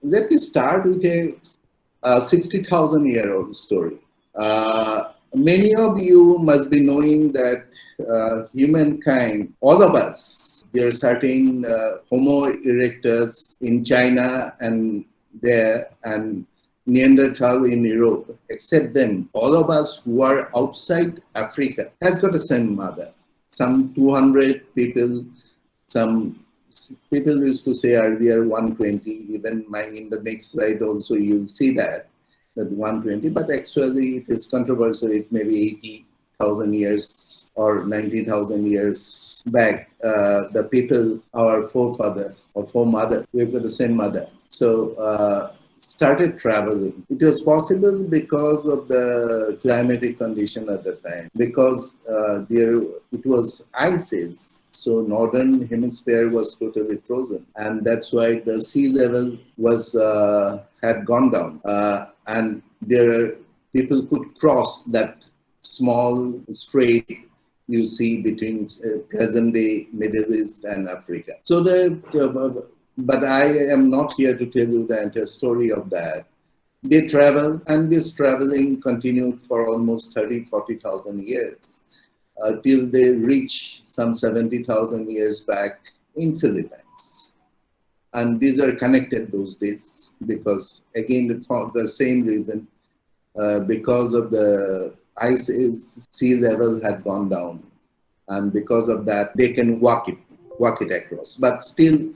Let me start with a 60,000-year-old story. Many of you must be knowing that humankind, all of us, there are certain Homo erectus in China and there, and Neanderthal in Europe, except them, all of us who are outside Africa has got the same mother. Some 200 people, some people used to say earlier 120, even in the next slide also you'll see that 120, but actually it is controversial. It may be 80,000 years or 90,000 years back. The people, our forefather or foremother, we've got the same mother. So started traveling. It was possible because of the climatic condition at the time, because it was ices. So northern hemisphere was totally frozen, and that's why the sea level had gone down, and people could cross that small strait you see between present-day Middle East and Africa. So but I am not here to tell you the entire story of that. They traveled, and this traveling continued for almost 40,000 years till they reach some 70,000 years back in Philippines. And these are connected those days because, again, for the same reason, because of the sea level had gone down, and because of that, they can walk it across. But still,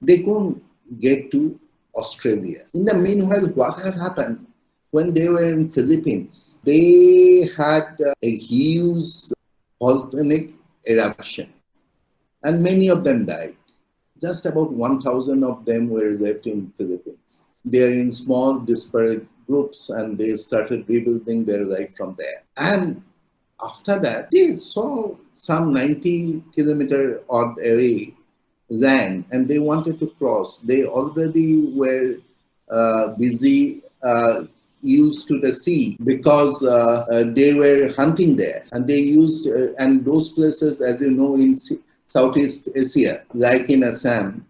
they couldn't get to Australia. In the meanwhile, what had happened when they were in Philippines? They had a huge volcanic eruption, and many of them died. Just about 1,000 of them were left in Philippines. They are in small, disparate groups, and they started rebuilding their life from there. And after that, they saw some 90-kilometer odd away land, and they wanted to cross. They already were busy used to the sea because they were hunting there, and they used and those places, as you know, in Southeast Asia, like in Assam,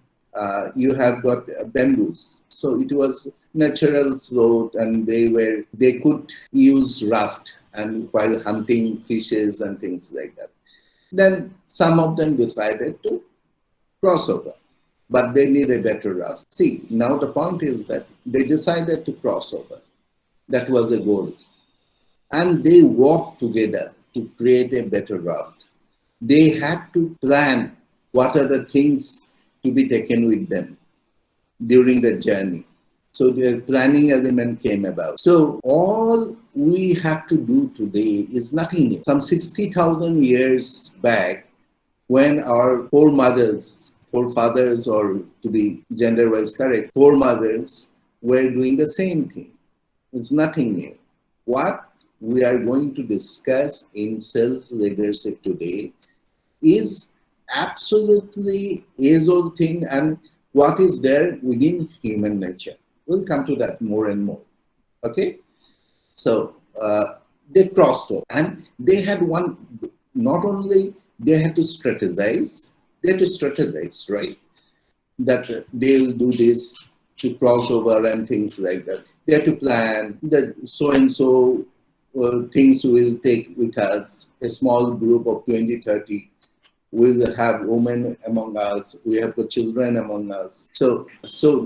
you have got bamboos, so it was natural float, and they could use raft and while hunting fishes and things like that. Then some of them decided to cross over, but they need a better raft. See, now the point is that they decided to cross over. That was a goal. And they worked together to create a better raft. They had to plan what are the things to be taken with them during the journey. So their planning element came about. So all we have to do today is nothing new. Some 60,000 years back, when our forefathers, or to be gender-wise correct, foremothers were doing the same thing. It's nothing new. What we are going to discuss in self-leadership today is absolutely age-old thing and what is there within human nature. We'll come to that more and more. Okay? So they crossed over, and they had not only they had to strategize, right? That they'll do this to cross over and things like that. They have to plan that so and so things we'll take with us. A small group of 20, 30. We'll have women among us. We have the children among us. So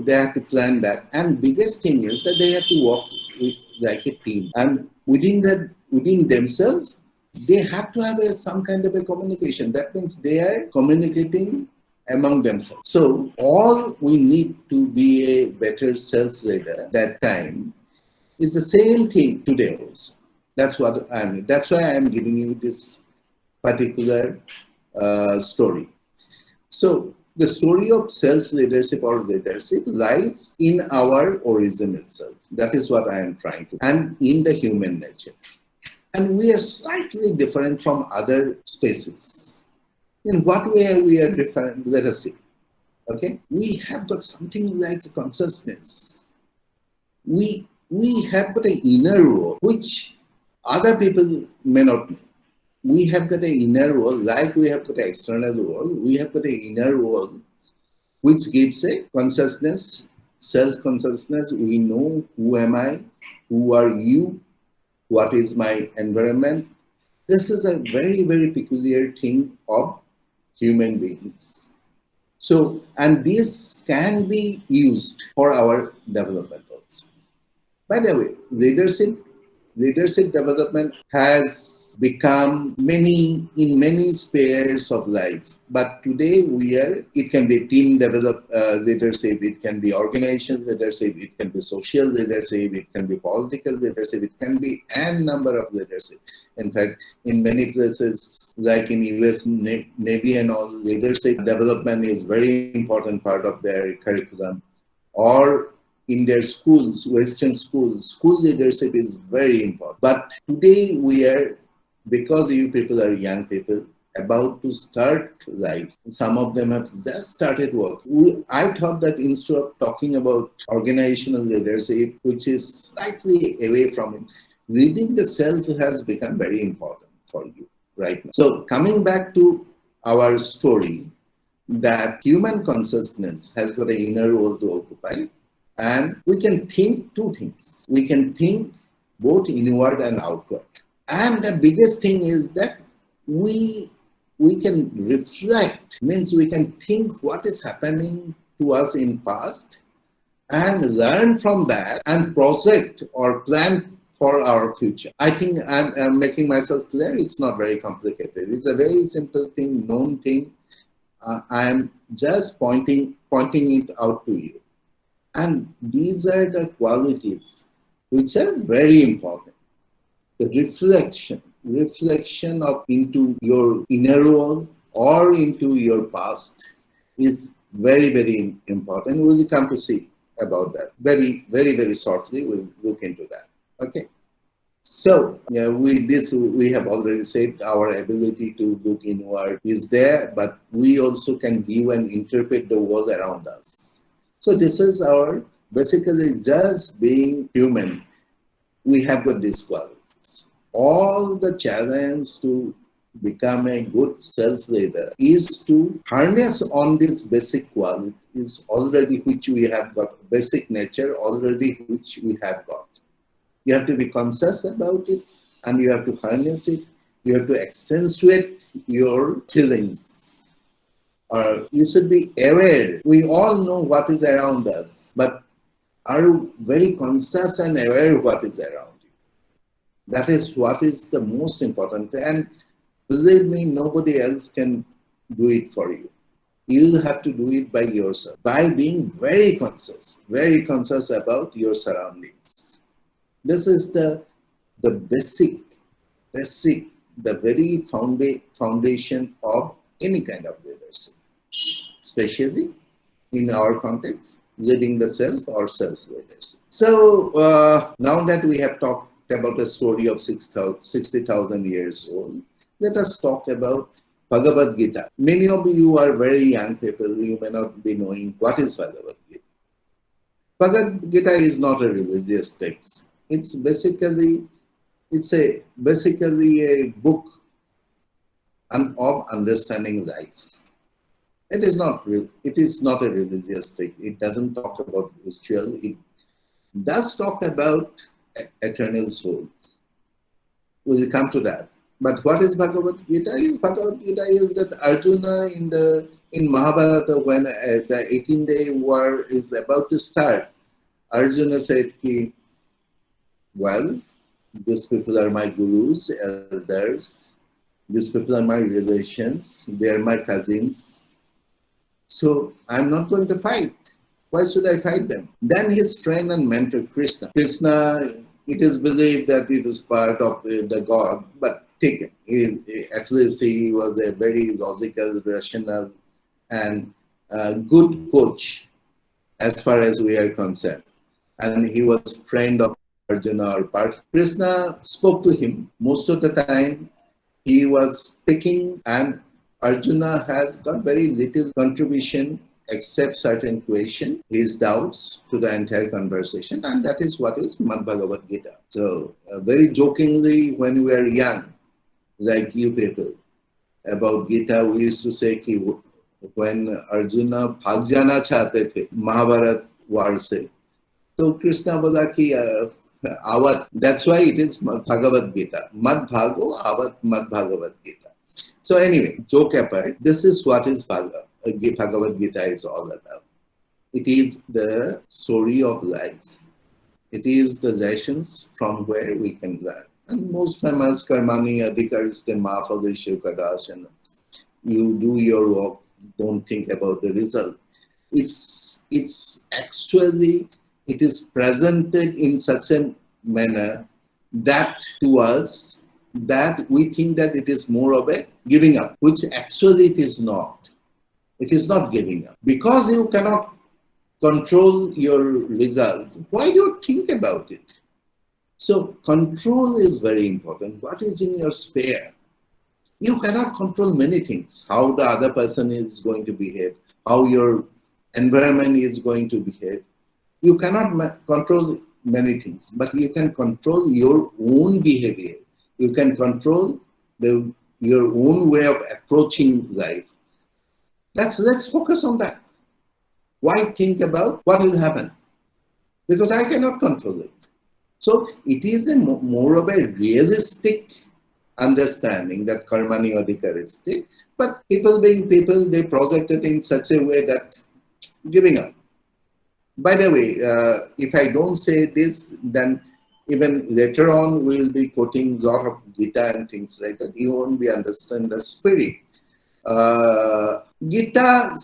they have to plan that. And biggest thing is that they have to work with like a team. And within themselves, they have to have some kind of a communication. That means they are communicating among themselves. So all we need to be a better self-leader that time is the same thing today also. That's what I mean. That's why I am giving you this particular story. So the story of self-leadership or leadership lies in our origin itself. That is what I am trying to, and in the human nature. And we are slightly different from other species. In what way we are different? Let us see. Okay, we have got something like a consciousness. We have got an inner world which other people may not know. We have got an inner world, like we have got an external world. We have got an inner world which gives a consciousness self-consciousness. We know who am I, who are you, what is my environment. This is a very, very peculiar thing of human beings. So, and this can be used for our development also. By the way, leadership development has become in many spheres of life. But today it can be team leadership, it can be organization leadership, it can be social leadership, it can be political leadership, it can be n number of leadership. In fact, in many places, like in US Navy and all, leadership development is very important part of their curriculum. Or in their schools, Western schools, school leadership is very important. But today because you people are young people, about to start life. Some of them have just started work. I thought that instead of talking about organizational leadership, which is slightly away from it, reading the self has become very important for you right now. So coming back to our story, that human consciousness has got an inner role to occupy, and we can think two things. We can think both inward and outward. And the biggest thing is that we can reflect, means we can think what is happening to us in past and learn from that and project or plan for our future. I think I'm making myself clear. It's not very complicated. It's a very simple thing, known thing. I am just pointing it out to you. And these are the qualities which are very important. The reflection into your inner world or into your past is very, very important. We'll come to see about that very, very, very shortly. We'll look into that. Okay. So we have already said our ability to look inward is there, but we also can view and interpret the world around us. So this is our basically just being human. We have got these qualities. All the challenge to become a good self-leader is to harness on this basic qualities already which we have got, basic nature already which we have got. You have to be conscious about it and you have to harness it. You have to accentuate your feelings. Or you should be aware. We all know what is around us, but are you very conscious and aware of what is around you? That is what is the most important. And believe me, nobody else can do it for you. You'll have to do it by yourself, by being very conscious about your surroundings. This is the basic, the very foundation of any kind of leadership, especially in our context, leading the self or self-leadership. So now that we have talked about a story of 60,000 years old, let us talk about Bhagavad Gita. Many of you are very young people, you may not be knowing what is Bhagavad Gita. Bhagavad Gita is not a religious text. It's basically a book of understanding life. It is not a religious text. It doesn't talk about ritual. It does talk about eternal soul. We'll come to that. But what is Bhagavad Gita? Bhagavad Gita is that Arjuna in Mahabharata, when the 18-day war is about to start, Arjuna said, well, these people are my gurus, elders. These people are my relations. They are my cousins. So I'm not going to fight. Why should I fight them? Then his friend and mentor, Krishna, it is believed that it is part of the God, but take it. At least he was a very logical, rational, and good coach as far as we are concerned. And he was friend of Arjuna or part. Krishna spoke to him. Most of the time he was speaking and Arjuna has got very little contribution except certain question, his doubts to the entire conversation, and that is what is Bhagavad Gita. So very jokingly, when we were young, like you people, about Gita, we used to say when Arjuna bhag jana chahte the, Mahabharata war से. So Krishna बोला कि avat, that's why it is Bhagavad Gita. Mad Bhago, avat Mad Bhagavad Gita. So anyway, joke apart, this is what is Bhagavad Gita is all about. It is the story of life. It is the lessons from where we can learn. And most famous Karmani Adhikariste Mahafalishu Kadashana. You do your work, don't think about the result. It's actually, it is presented in such a manner that to us, that we think that it is more of a giving up, which actually it is not. It is not giving up. Because you cannot control your result, why do you think about it? So control is very important. What is in your sphere? You cannot control many things. How the other person is going to behave, how your environment is going to behave. You cannot control many things, but you can control your own behavior. You can control your own way of approaching life. Let's focus on that. Why think about what will happen? Because I cannot control it. So it is a more of a realistic understanding that karmani adhikaristic, but people being people, they project it in such a way that giving up. By the way, if I don't say this, then even later on we'll be quoting a lot of Gita and things like that. You won't be understand the spirit. Gita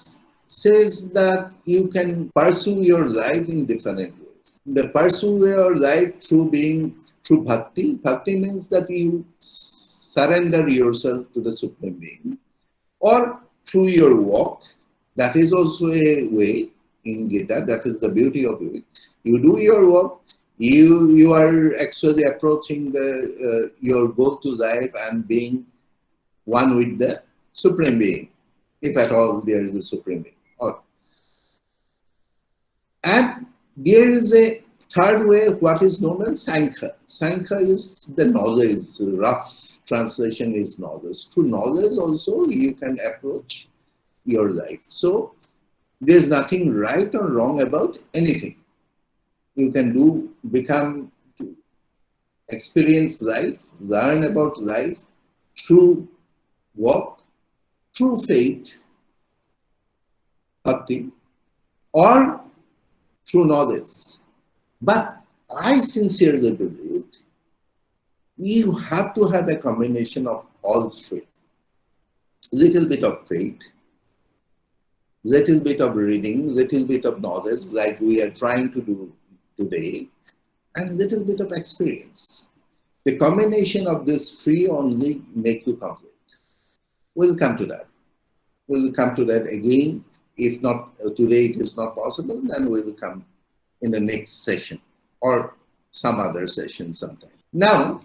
says that you can pursue your life in different ways. The pursue your life through bhakti. Bhakti means that you surrender yourself to the Supreme Being, or through your walk. That is also a way in Gita. That is the beauty of it. You do your work. You are actually approaching your goal to life and being one with the Supreme Being, if at all there is a Supreme Being. And there is a third way, what is known as Sankhya. Sankhya is the knowledge. Rough translation is knowledge. Through knowledge also you can approach your life. So there's nothing right or wrong about anything. You can experience life, learn about life through work, through faith, bhakti, or through knowledge. But I sincerely believe you have to have a combination of all three. Little bit of faith, little bit of reading, little bit of knowledge like we are trying to do today, and little bit of experience. The combination of these three only make you complete. We'll come to that. We'll come to that again. If not today, it is not possible, then we'll come in the next session or some other session sometime. Now,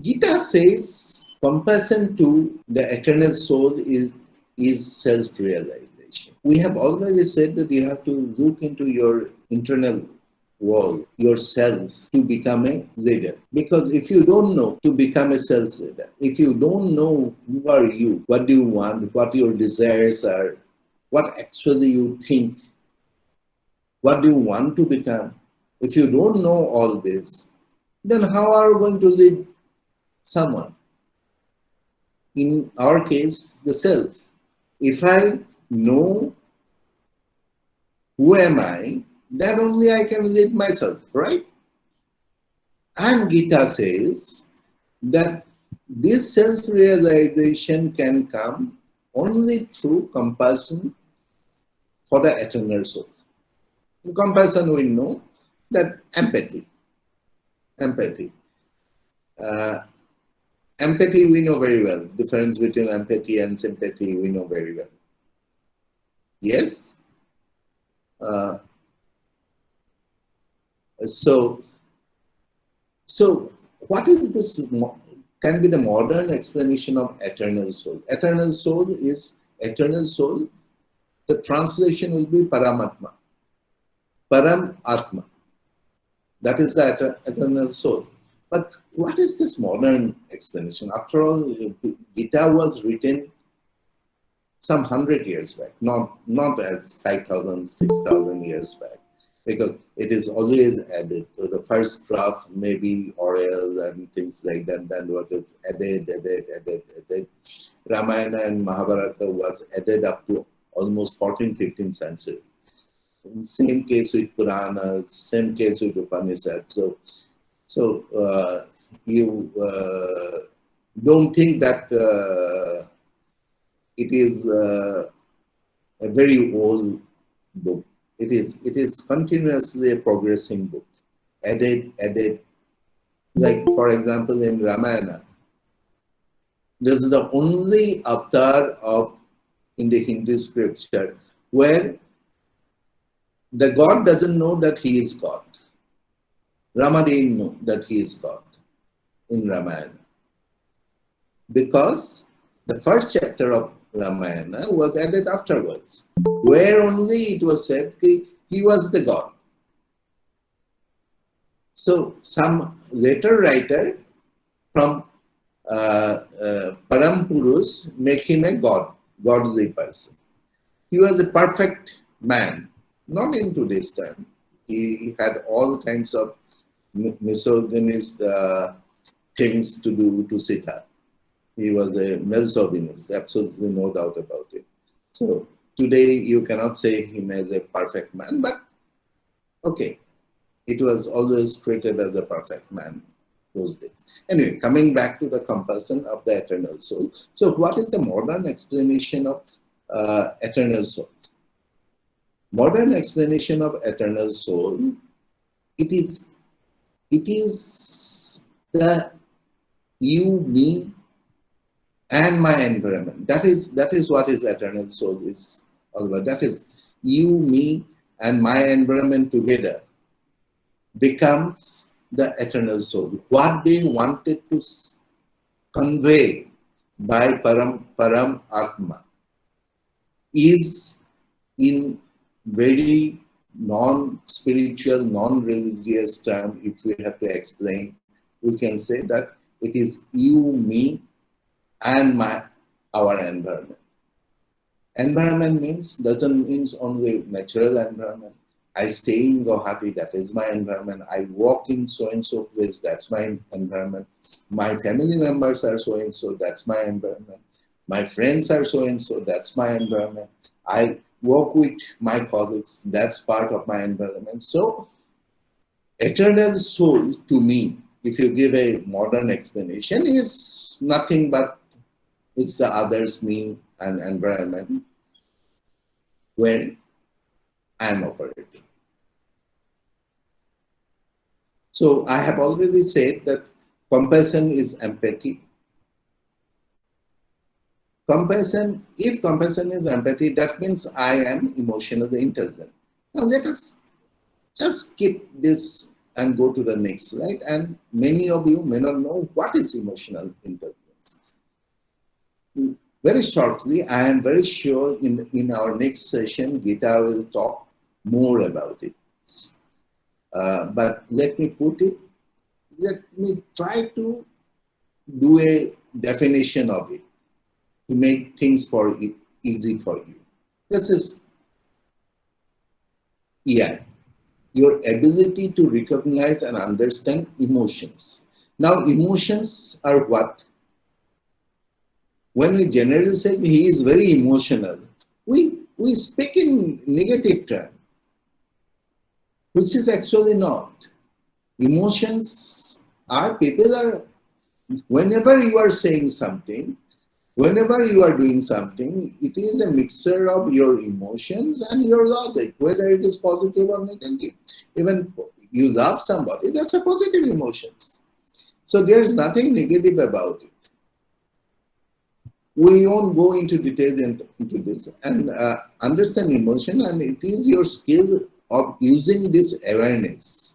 Gita says compassion to the eternal soul is self-realization. We have already said that you have to look into your internal world, yourself, to become a leader. Because if you don't know to become a self-leader, if you don't know who are you, what do you want, what your desires are, what actually you think, what do you want to become, if you don't know all this, then how are you going to lead someone? In our case, the self. If I know who am I, then only I can lead myself, right? And Gita says that this self-realization can come only through compassion for the eternal soul. In compassion, we know that empathy. Empathy we know very well. Difference between empathy and sympathy we know very well. Yes? So what is this, can be the modern explanation of eternal soul? Eternal soul is, eternal soul, the translation will be Paramatma. Param Atma. That is the eternal soul. But what is this modern explanation? After all, Gita was written some 100 years back, not as 5,000, 6,000 years back. because it is always added. So the first draft may be oral and things like that, then what is added. Ramayana and Mahabharata was added up to almost 14th, 15th century. Same case with Puranas, same case with Upanishads. So you don't think that it is a very old book. It is continuously a progressing book, added. Like for example, in Ramayana, this is the only avatar of in the Hindu scripture where the God doesn't know that he is God. Rama didn't know that he is God in Ramayana, because the first chapter of Ramayana was added afterwards, where only it was said he was the God. So some later writer from Param Purus make him a godly person. He was a perfect man, not in today's time. He had all kinds of misogynist things to do to Siddhartha. He was a male chauvinist, absolutely no doubt about it. So today you cannot say him as a perfect man, but okay, it was always treated as a perfect man those days. Anyway, coming back to the compulsion of the eternal soul. So what is the modern explanation of eternal soul? Modern explanation of eternal soul, it is the you, me, and my environment. That is what is eternal soul is all about. That is you, me, and my environment together becomes the eternal soul. What they wanted to convey by Param Atma is in very non-spiritual, non-religious term. If we have to explain, we can say that it is you, me, and our environment. Environment doesn't mean only natural environment. I stay in Guwahati, that is my environment. I walk in so-and-so place, that's my environment. My family members are so-and-so, that's my environment. My friends are so-and-so, that's my environment. I work with my colleagues, that's part of my environment. So, eternal soul to me, if you give a modern explanation, is nothing but it's the others, me, and environment where I'm operating. So I have already said that compassion is empathy. If compassion is empathy, that means I am emotionally intelligent. Now let us just skip this and go to the next slide. And many of you may not know what is emotional intelligence. Very shortly, I am very sure in our next session, Gita will talk more about it. But let me try to do a definition of it to make things easy for you. This is your ability to recognize and understand emotions. Now, emotions are what? When we generally say he is very emotional, we speak in negative terms, which is actually not. Emotions are, whenever you are saying something, whenever you are doing something, it is a mixture of your emotions and your logic, whether it is positive or negative. Even you love somebody, that's a positive emotions. So there is nothing negative about it. We won't go into details into this and understand emotion, and it is your skill of using this awareness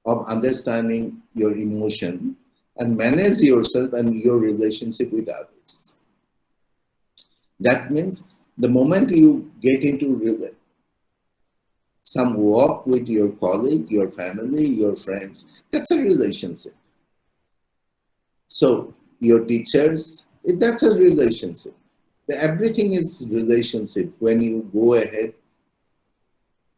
of understanding your emotion and manage yourself and your relationship with others. That means the moment you get into some walk with your colleague, your family, your friends, that's a relationship. So your teachers, that's a relationship. Everything is relationship when you go ahead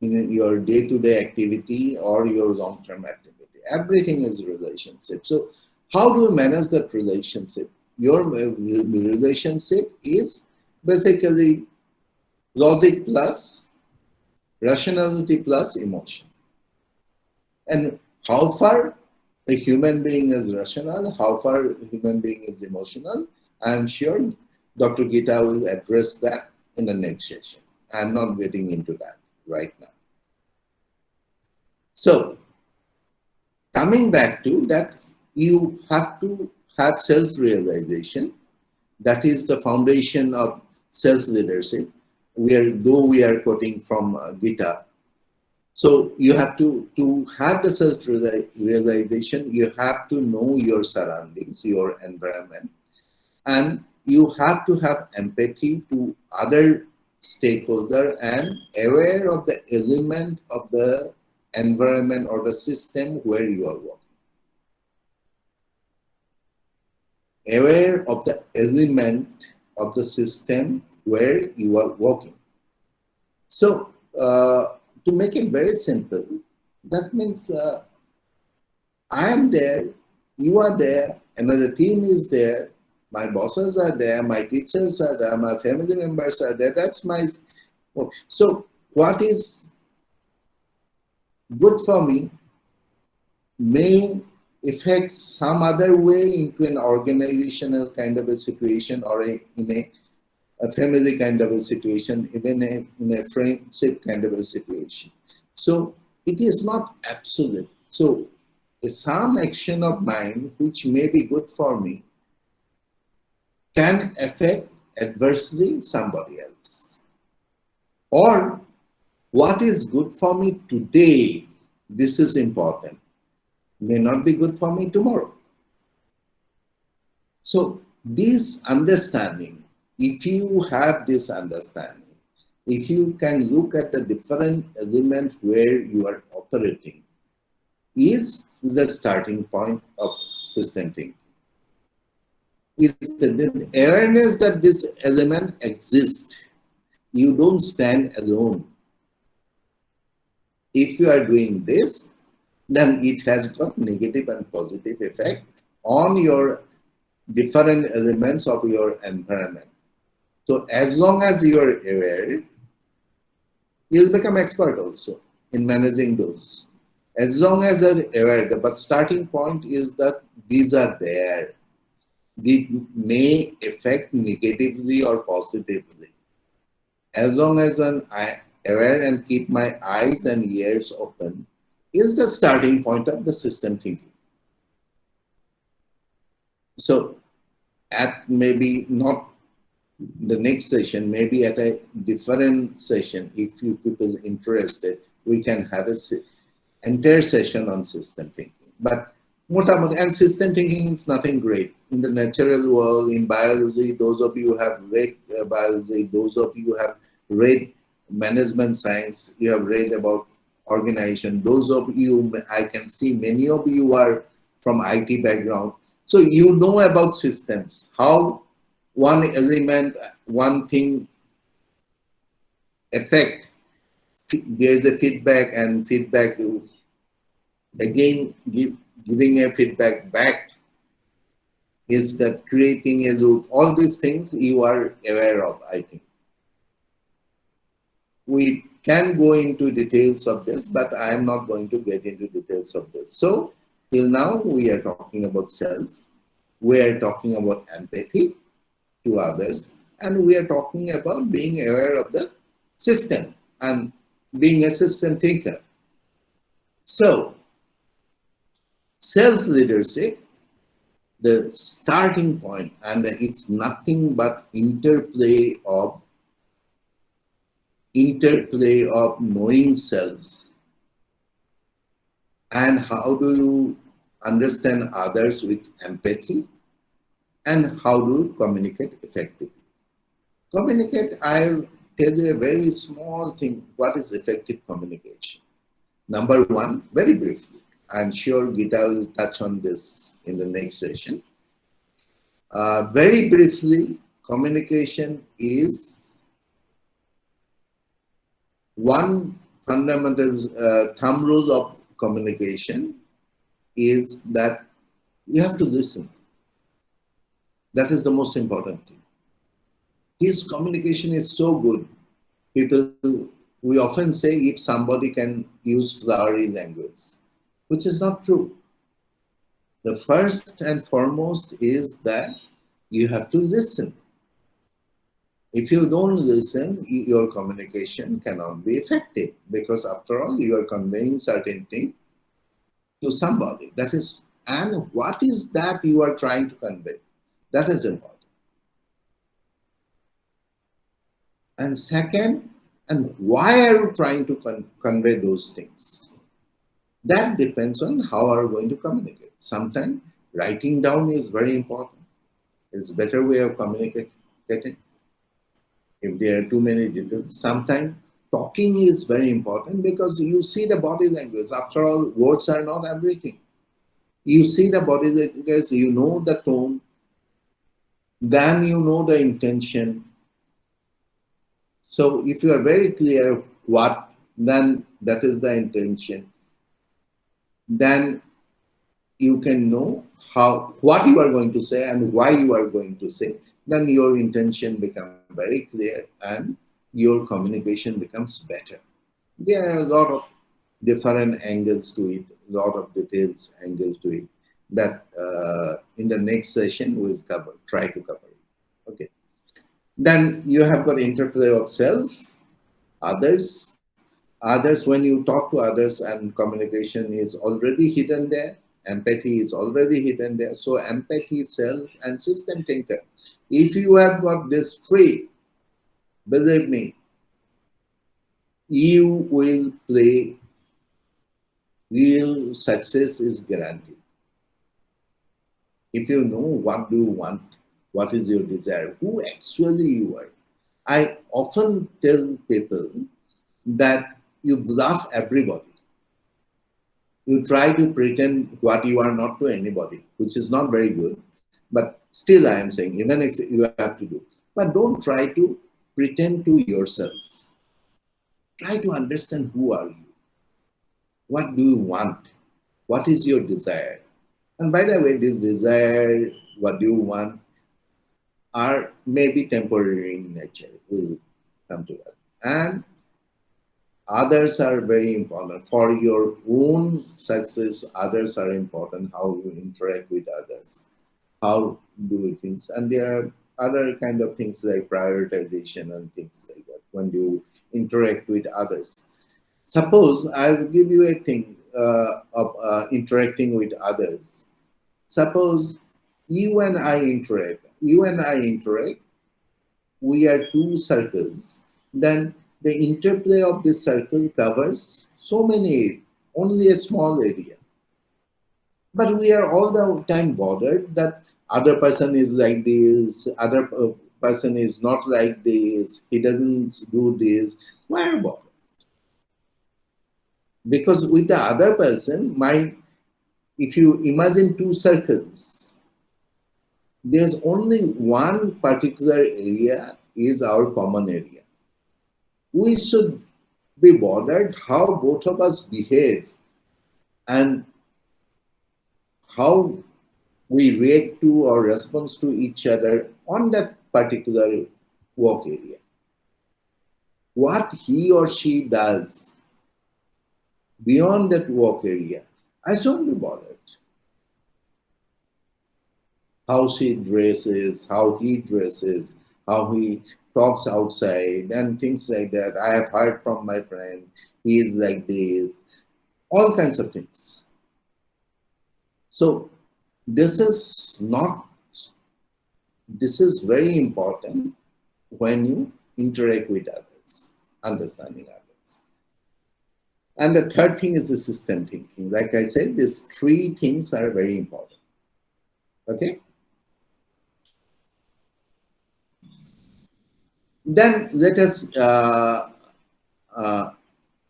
in your day-to-day activity or your long-term activity. Everything is relationship. So how do you manage that relationship? Your relationship is basically logic plus rationality plus emotion. And how far a human being is rational, how far a human being is emotional, I'm sure Dr. Gita will address that in the next session. I'm not getting into that right now. So, coming back to that, you have to have self-realization. That is the foundation of self-leadership. Though we are quoting from Gita. So you have to have the self-realization, you have to know your surroundings, your environment, and you have to have empathy to other stakeholder and aware of the element of the environment or the system where you are working. Aware of the element of the system where you are working. So to make it very simple, that means I am there, you are there, another team is there, my bosses are there, my teachers are there, my family members are there. That's my. So what is good for me may affect some other way into an organizational kind of a situation or in a family kind of a situation, even in a friendship kind of a situation. So it is not absolute. So some action of mine which may be good for me can affect adversely somebody else. Or what is good for me today, this is important, may not be good for me tomorrow. So this understanding, if you have this understanding, if you can look at the different elements where you are operating, is the starting point of system thinking. Is the awareness that this element exists. You don't stand alone. If you are doing this, then it has got negative and positive effect on your different elements of your environment. So as long as you are aware, you'll become expert also in managing those. As long as you're aware, but starting point is that these are there. They may affect negatively or positively. As long as I'm aware and keep my eyes and ears open, is the starting point of the system thinking. So at maybe not the next session, maybe at a different session, if you people interested, we can have an entire session on system thinking. But and system thinking is nothing great. In the natural world, in biology, those of you who have read biology, those of you who have read management science, you have read about organization, those of you, I can see many of you are from IT background. So you know about systems, how one element, one thing affect, there's a feedback and feedback again giving a feedback back is that creating a loop. All these things you are aware of, I think. We can go into details of this, but I am not going to get into details of this. So till now we are talking about self, we are talking about empathy to others, and we are talking about being aware of the system and being a system thinker. So self-leadership, the starting point, and it's nothing but interplay of knowing self and how do you understand others with empathy and how do you communicate effectively. Communicate, I'll tell you a very small thing, what is effective communication. Number one, very briefly, I'm sure Gita will touch on this in the next session. Very briefly, communication is one fundamental thumb rule of communication is that you have to listen. That is the most important thing. His communication is so good. We often say if somebody can use flowery language, which is not true. The first and foremost is that you have to listen. If you don't listen, your communication cannot be effective, because after all, you are conveying certain things to somebody. And what is that you are trying to convey? That is important. And second, and why are you trying to convey those things? That depends on how are you going to communicate. Sometimes writing down is very important. It's a better way of communicating. If there are too many details, sometimes talking is very important because you see the body language. After all, words are not everything. You see the body language, you know the tone, then you know the intention. So if you are very clear what, then that is the intention. Then you can know what you are going to say and why you are going to say. Then your intention becomes very clear and your communication becomes better. There are a lot of different angles to it, a lot of details angles to it that in the next session we'll try to cover it. Okay. Then you have got interplay of self, others. Others, when you talk to others and communication is already hidden there, empathy is already hidden there. So empathy, self, and system thinker. If you have got this three, believe me, you will play, real success is guaranteed. If you know what do you want, what is your desire, who actually you are. I often tell people that you bluff everybody. You try to pretend what you are not to anybody, which is not very good. But still, I am saying, even if you have to do, but don't try to pretend to yourself. Try to understand who are you. What do you want? What is your desire? And by the way, this desire, what do you want, are maybe temporary in nature. We'll come to that. And others are very important. For your own success, others are important. How you interact with others, how do you things. And there are other kind of things like prioritization and things like that when you interact with others. Suppose I will give you a thing of interacting with others. Suppose you and I interact, we are two circles, then the interplay of this circle covers so many, only a small area. But we are all the time bothered that other person is like this, other person is not like this, he doesn't do this. Why are bothered? Because with the other person, if you imagine two circles, there's only one particular area is our common area. We should be bothered how both of us behave and how we react to or respond to each other on that particular work area. What he or she does beyond that work area, I shouldn't be bothered. How she dresses, how he dresses, how he talks outside, and things like that. I have heard from my friend, he is like this, all kinds of things. So this is very important when you interact with others, understanding others. And the third thing is the system thinking. Like I said, these three things are very important. Okay? Then let us,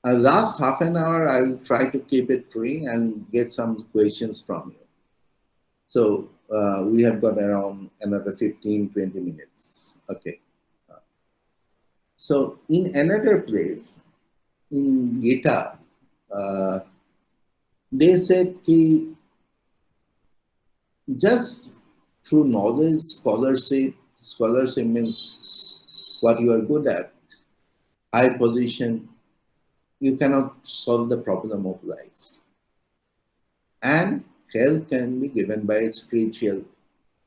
last half an hour, I'll try to keep it free and get some questions from you. So we have got around another 15, 20 minutes. Okay. So in another place, in Gita, they said कि just through knowledge, scholarship means what you are good at, high position, you cannot solve the problem of life. And help can be given by a spiritual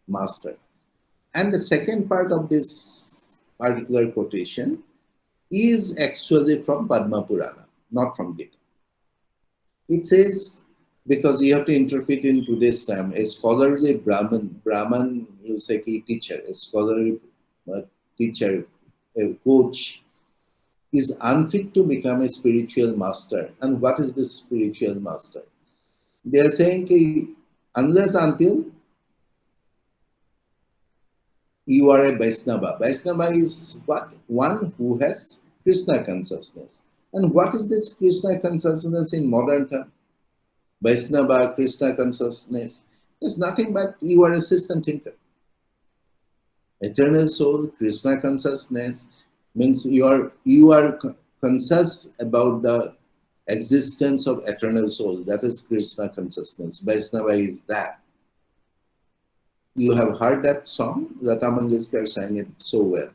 master. And the second part of this particular quotation is actually from Padma Purana, not from Gita. It says, because you have to interpret in today's time, a scholarly Brahman, you say a teacher, a scholarly teacher, a coach, is unfit to become a spiritual master. And what is this spiritual master? They are saying that unless until you are a Vaisnava. Vaisnava is what? One who has Krishna consciousness. And what is this Krishna consciousness in modern term? Vaisnava, Krishna consciousness is nothing but you are a system thinker. Eternal soul, Krishna consciousness means you are conscious about the existence of eternal soul. That is Krishna consciousness. Vaisnava is that. You have heard that song? Lata Mangeshkar sang it so well.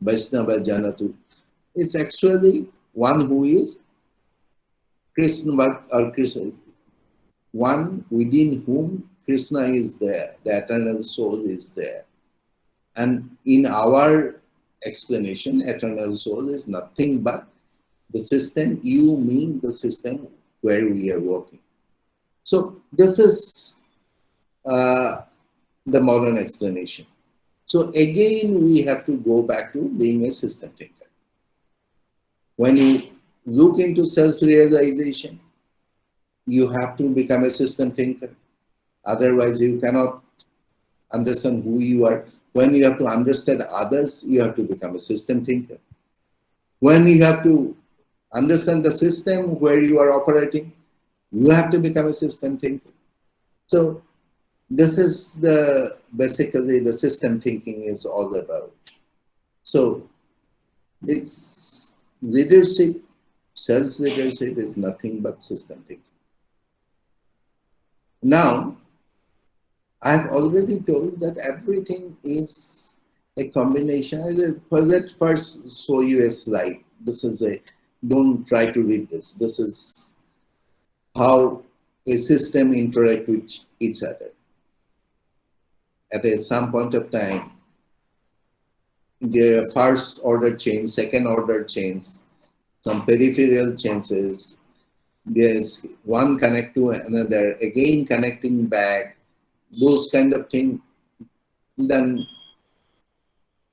Vaisnava Janatu. It's actually one who is Krishna or Krishna, one within whom Krishna is there, the eternal soul is there. And in our explanation, eternal soul is nothing but the system, you, me, the system where we are working. So this is the modern explanation. So again, we have to go back to being a system thinker. When you look into self-realization, you have to become a system thinker. Otherwise, you cannot understand who you are. When you have to understand others, you have to become a system thinker. When you have to understand the system where you are operating, you have to become a system thinker. So this is basically the system thinking is all about. So it's leadership, self-leadership is nothing but system thinking. Now, I've already told that everything is a combination. Let's first show you a slide. This is don't try to read this. This is how a system interact with each other. At some point of time, there are first order change, second order change, some peripheral changes. There's one connect to another, again connecting back, those kind of things. Then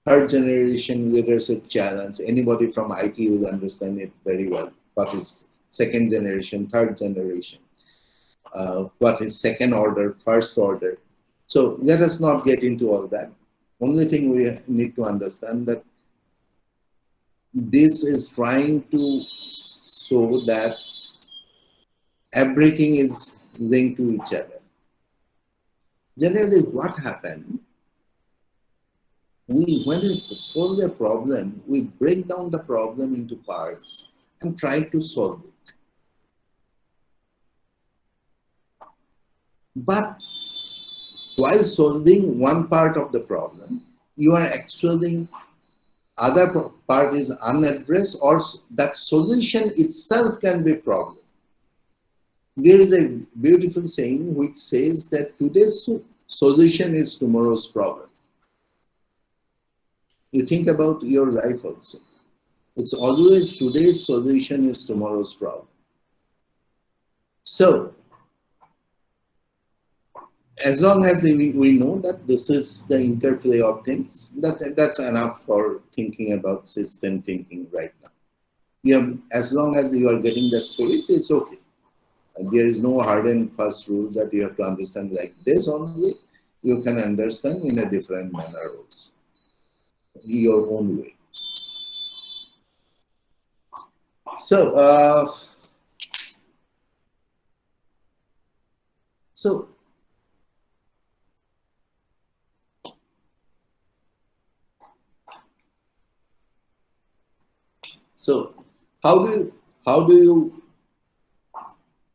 third generation leadership challenge. Anybody from IT will understand it very well. What is second generation, third generation? What is second order, first order? So let us not get into all that. Only thing we need to understand that this is trying to show that everything is linked to each other. Generally, what happened? When we solve a problem, we break down the problem into parts and try to solve it. But while solving one part of the problem, you are actually, other part is unaddressed, or that solution itself can be a problem. There is a beautiful saying which says that today's solution is tomorrow's problem. You think about your life also. It's always today's solution is tomorrow's problem. So, as long as we know that this is the interplay of things, that's enough for thinking about system thinking right now. As long as you are getting the spirit, it's okay. And there is no hard and fast rule that you have to understand like this only. You can understand in a different manner also, your own way. So, So how how do you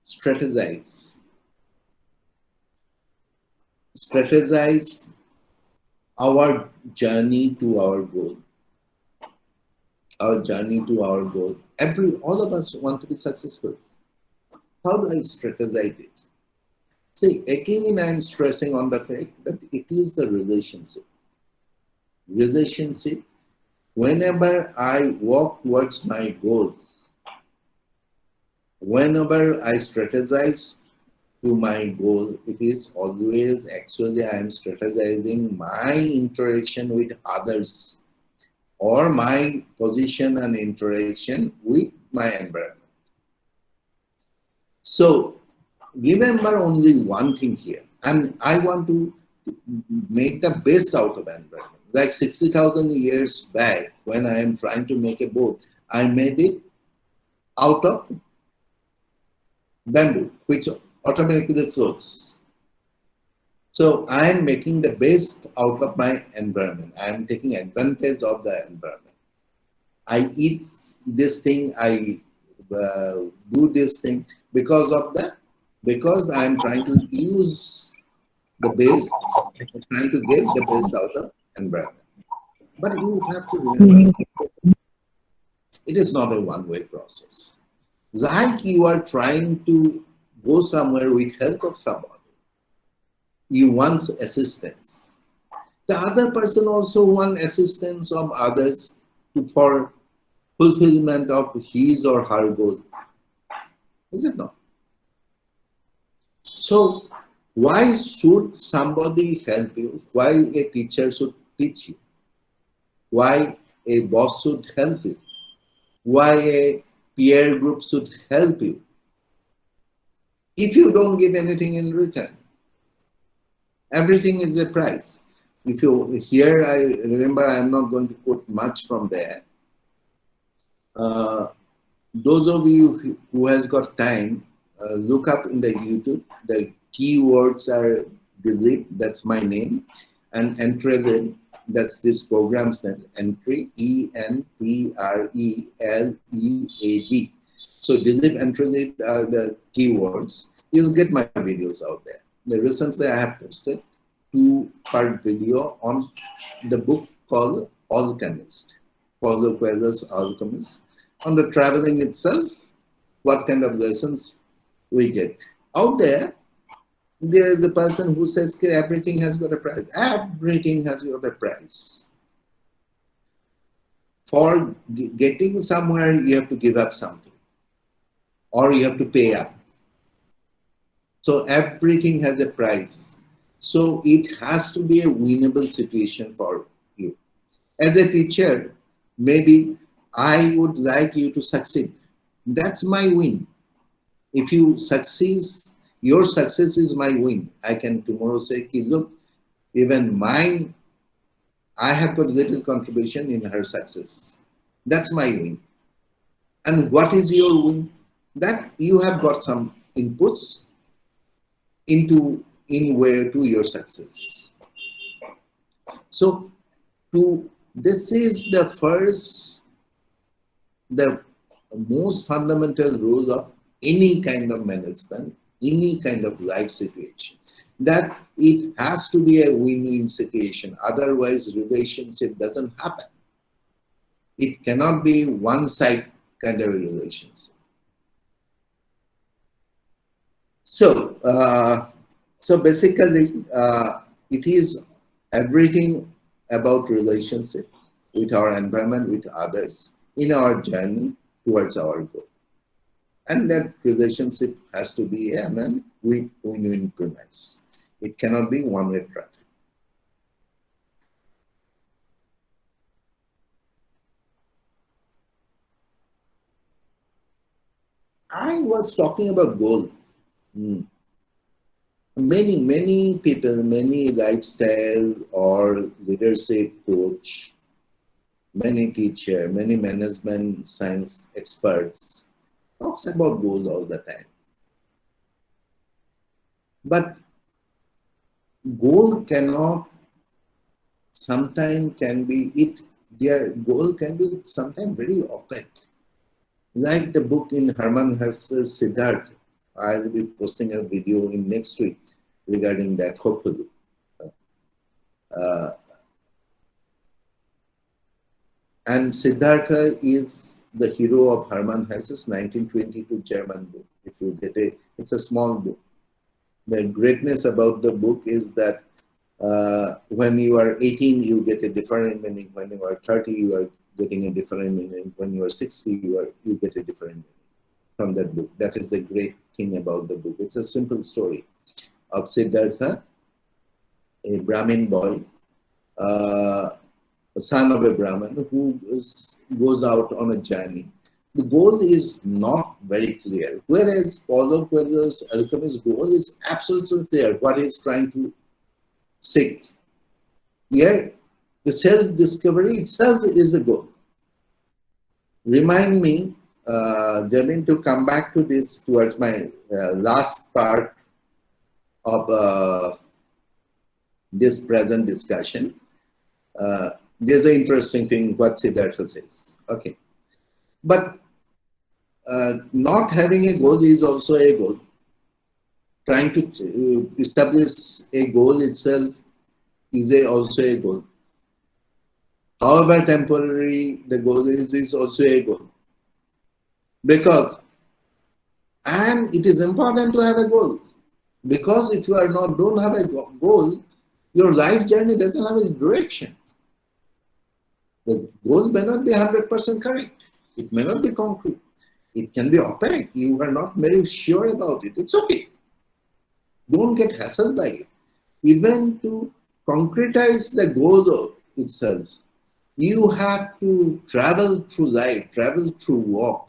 strategize? Strategize our journey to our goal. Our journey to our goal. All of us want to be successful. How do I strategize it? See, again, I'm stressing on the fact that it is the relationship. Relationship, whenever I walk towards my goal, whenever I strategize to my goal, it is always actually I am strategizing my interaction with others or my position and interaction with my environment. So remember only one thing here, and I want to make the best out of environment. Like 60,000 years back, when I am trying to make a boat, I made it out of bamboo, which automatically floats. So I am making the best out of my environment. I am taking advantage of the environment. I eat this thing, I do this thing because I am trying to use the base, trying to get the best out of environment. But you have to remember, it is not a one-way process. Like you are trying to go somewhere with help of somebody, you want assistance. The other person also wants assistance of others for fulfillment of his or her goal. Is it not? So why should somebody help you? Why a teacher should teach you? Why a boss should help you? Why a peer group should help you? If you don't give anything in return, everything is a price. If you here, I remember I am not going to put much from there. Those of you who has got time, look up in the YouTube. The keywords are Dilip, that's my name, and Entrelead, that's this program's name, Entry, ENTRELEAD. So Dilip Entrelead are the keywords. You'll get my videos out there. Recently I have posted 2-part video on the book called Alchemist, Paulo Coelho's Alchemist. On the traveling itself, what kind of lessons we get. Out there is a person who says everything has got a price. Everything has got a price. For getting somewhere, you have to give up something, or you have to pay up. So everything has a price. So it has to be a winnable situation for you. As a teacher, maybe I would like you to succeed. That's my win. If you succeed, your success is my win. I can tomorrow say, look, even I have got little contribution in her success. That's my win. And what is your win? That you have got some inputs in way to your success. So this is the most fundamental rule of any kind of management, any kind of life situation, that it has to be a win-win situation. Otherwise, relationship doesn't happen. It cannot be one-side kind of a relationship. So, basically, it is everything about relationship with our environment, with others, in our journey towards our goal. And that relationship has to be a win-win premise. It cannot be one-way traffic. I was talking about goal. Many people, many lifestyle or leadership coach, many teacher, many management science experts talks about goals all the time. But goal cannot, sometimes can be, their goal can be sometimes very opaque. Like the book in Herman Hesse's Siddhartha. I will be posting a video in next week regarding that, hopefully. Uh, and Siddhartha is the hero of Herman Hesse's 1922 German book. If you get it's a small book. The greatness about the book is that when you are 18, you get a different meaning. When you are 30, you are getting a different meaning. When you are 60, you get a different meaning from that book. That is the great thing about the book. It's a simple story of Siddhartha, a Brahmin boy, a son of a Brahmin who goes out on a journey. The goal is not very clear, whereas Paulo Coelho's Alchemist goal is absolutely clear what he's trying to seek. Here, the self-discovery itself is a goal. Remind me, Jamin, to come back to this towards my last part of this present discussion. There's an interesting thing what Siddhartha says. Okay. But not having a goal is also a goal. Trying to establish a goal itself is also a goal. However temporary the goal is also a goal. Because, and it is important to have a goal. Because if you don't have a goal, your life journey doesn't have a direction. The goal may not be 100% correct. It may not be concrete. It can be opaque. You are not very sure about it. It's okay. Don't get hassled by it. Even to concretize the goal itself, you have to travel through life, travel through walk,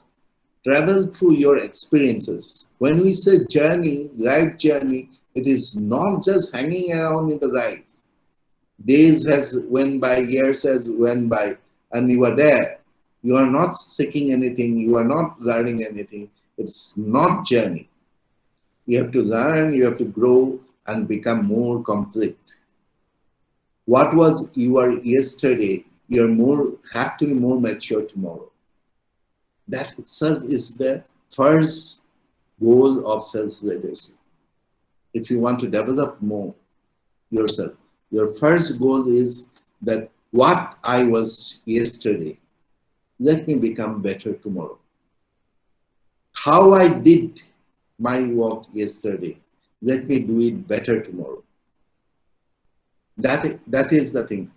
travel through your experiences. When we say journey, life journey, it is not just hanging around in the life. Days has went by, years has went by, and you are there. You are not seeking anything. You are not learning anything. It's not journey. You have to learn, you have to grow and become more complete. What was you are yesterday, you have to be more mature tomorrow. That itself is the first goal of self-leadership. If you want to develop more yourself, your first goal is that what I was yesterday, let me become better tomorrow. How I did my work yesterday, let me do it better tomorrow. That is the thing.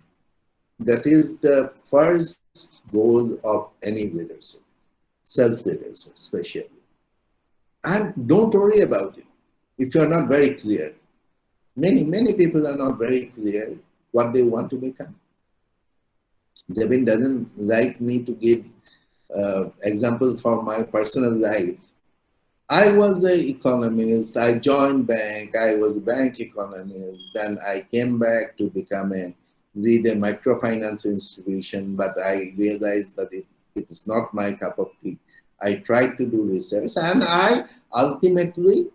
That is the first goal of any leadership, self-leadership especially. And don't worry about it if you're not very clear. Many people are not very clear what they want to become. Devin doesn't like me to give example from my personal life. I was an economist. I joined bank. I was a bank economist. Then I came back to become lead a microfinance institution. But I realized that it is not my cup of tea. I tried to do research, and I ultimately,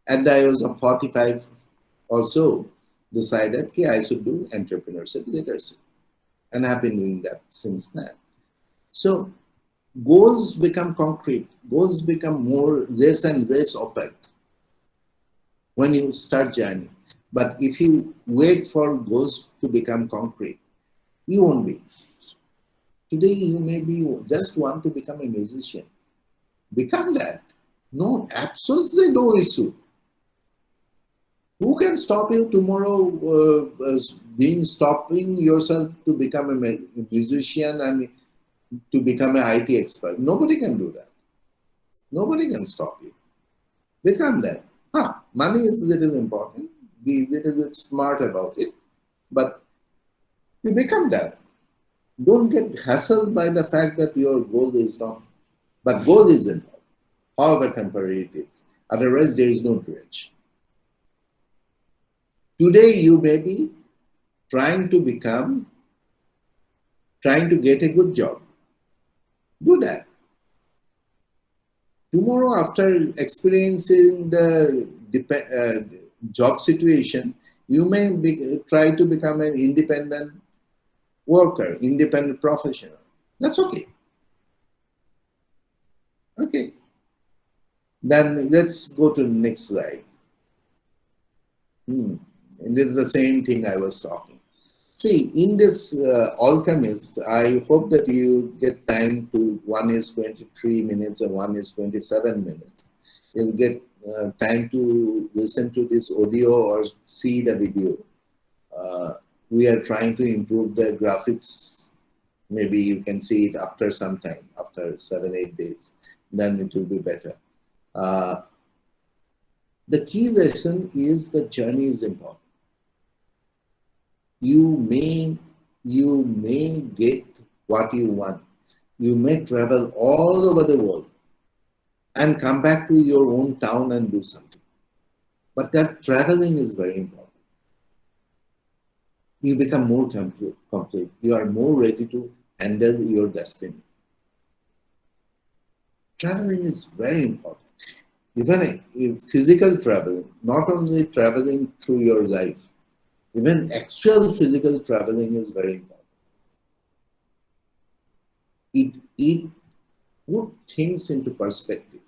at the age of 45 or so, decided that I should do entrepreneurship leadership, and I've been doing that since then. So goals become concrete. Goals become less and less opaque when you start journey. But if you wait for goals to become concrete, you won't be. Today you maybe just want to become a musician. Become that. No, absolutely no issue. Who can stop you tomorrow stopping yourself to become a musician and to become an IT expert? Nobody can do that. Nobody can stop you. Become that. Money is a little important. Be a little bit smart about it. But you become that. Don't get hassled by the fact that your goal is not. But goal is involved, however temporary it is. Otherwise, there is no direction. Today, you may be trying to get a good job. Do that. Tomorrow, after experiencing the job situation, you may try to become an independent worker, independent professional. That's okay. Then let's go to the next slide. And this is the same thing I was talking. See, in this Alchemist, I hope that you get time to, one is 23 minutes and one is 27 minutes. You'll get time to listen to this audio or see the video. We are trying to improve the graphics. Maybe you can see it after some time, after 7-8 days. Then it will be better. The key lesson is the journey is important. You may get what you want. You may travel all over the world and come back to your own town and do something. But that traveling is very important. You become more complete. You are more ready to handle your destiny. Traveling is very important. Even physical traveling, not only traveling through your life, even actual physical traveling is very important. It put things into perspective.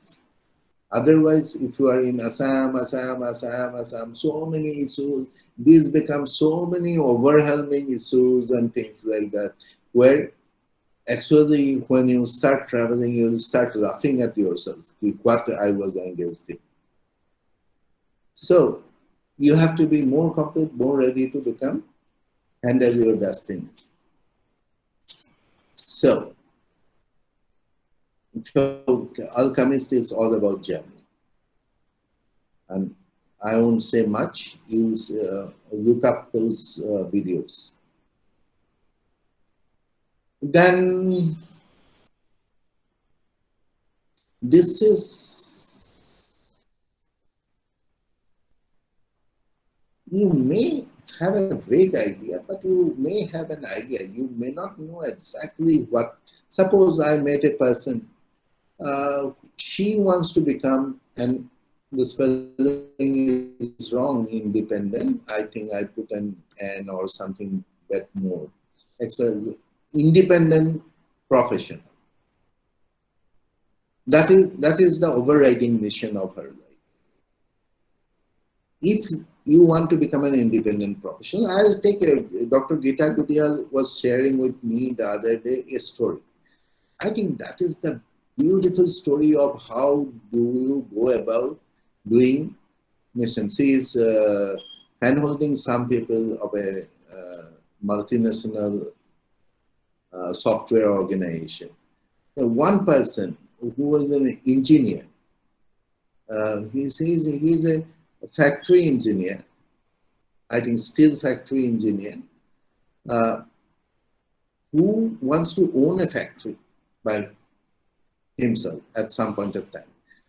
Otherwise, if you are in Assam, so many issues, these become so many overwhelming issues and things like that, where actually when you start traveling, you'll start laughing at yourself with what I was engaged in. So, you have to be more complete, more ready to handle your destiny. So Alchemist is all about journey. And I won't say much. You look up those videos. Then this is, you may have a vague idea, but you may have an idea. You may not know exactly what. Suppose I met a person, she wants to become, and the spelling is wrong, independent. I think I put an or something that more. It's an independent professional. That is the overriding mission of her life. If you want to become an independent professional, I'll take Dr. Gita was sharing with me the other day a story. I think that is the beautiful story of how do you go about doing mission. She is hand-holding some people of a multinational software organization. One person who was an engineer, he says he's a factory engineer, I think steel factory engineer, who wants to own a factory by himself at some point of time.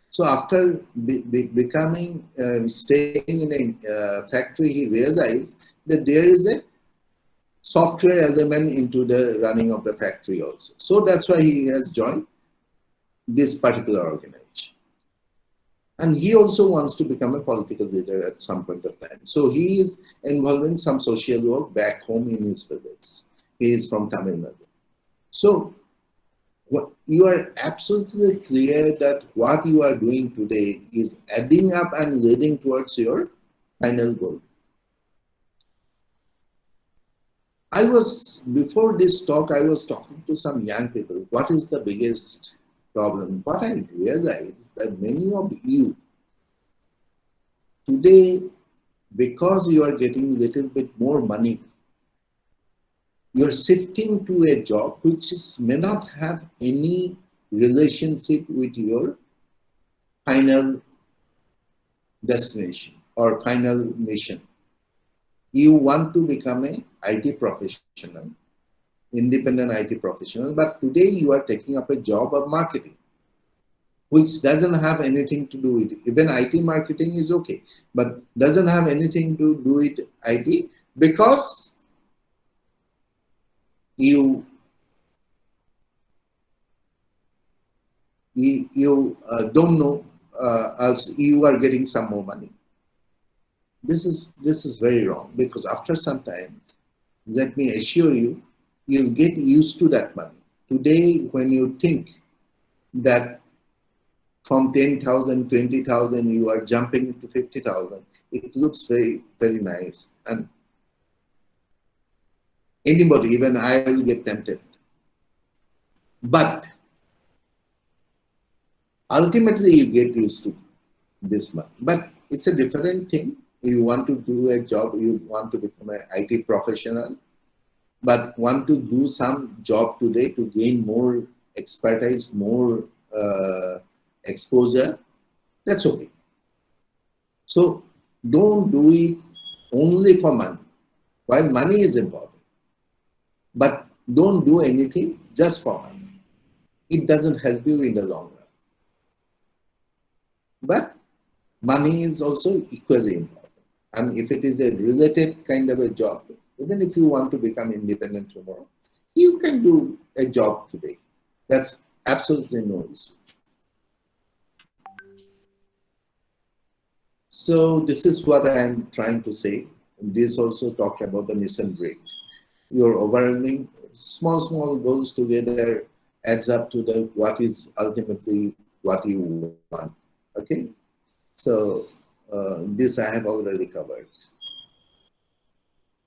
So after becoming, staying in a factory, he realized that there is a software element into the running of the factory also. So that's why he has joined this particular organization. And he also wants to become a political leader at some point of time. So he is involved in some social work back home in his village. He is from Tamil Nadu. So you are absolutely clear that what you are doing today is adding up and leading towards your final goal. Before this talk, I was talking to some young people. What is the biggest problem? What I realized that many of you today, because you are getting a little bit more money, you are shifting to a job which may not have any relationship with your final destination or final mission. You want to become an IT professional, independent IT professional, but today you are taking up a job of marketing, which doesn't have anything to do with it. Even IT marketing is okay, but doesn't have anything to do with IT because you don't know, as you are getting some more money. This is very wrong, because after some time, let me assure you, you'll get used to that money. Today, when you think that from 10,000, 20,000, you are jumping to 50,000. It looks very, very nice. And anybody, even I will get tempted. But ultimately, you get used to this much. But it's a different thing. You want to do a job, you want to become an IT professional, but want to do some job today to gain more expertise, more exposure, that's okay. So don't do it only for money. While money is important, but don't do anything just for money. It doesn't help you in the long run. But money is also equally important. And if it is a related kind of a job, even if you want to become independent tomorrow, you can do a job today. That's absolutely no issue. So this is what I'm trying to say. This also talked about the mission rate. You're overwhelming small goals together adds up to the what is ultimately what you want. Okay, so this I have already covered.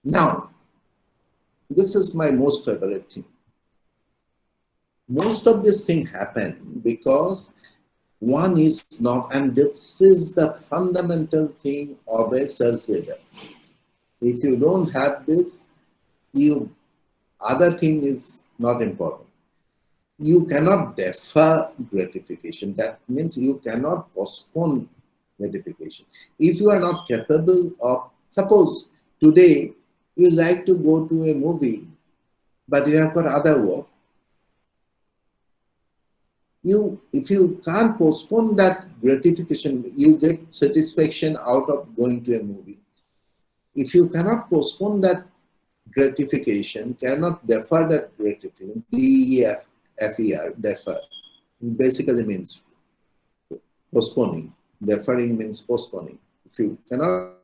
Now, this is my most favorite thing. Most of this thing happen because one is not, and this is the fundamental thing of a self-leader. If you don't have this, other thing is not important. You cannot defer gratification. That means you cannot postpone gratification. If you are not capable of, suppose today you like to go to a movie, but you have got other work, if you can't postpone that gratification, you get satisfaction out of going to a movie. If you cannot postpone that gratification, cannot defer that gratification, DEFER, defer, basically means postponing. Deferring means postponing. If you cannot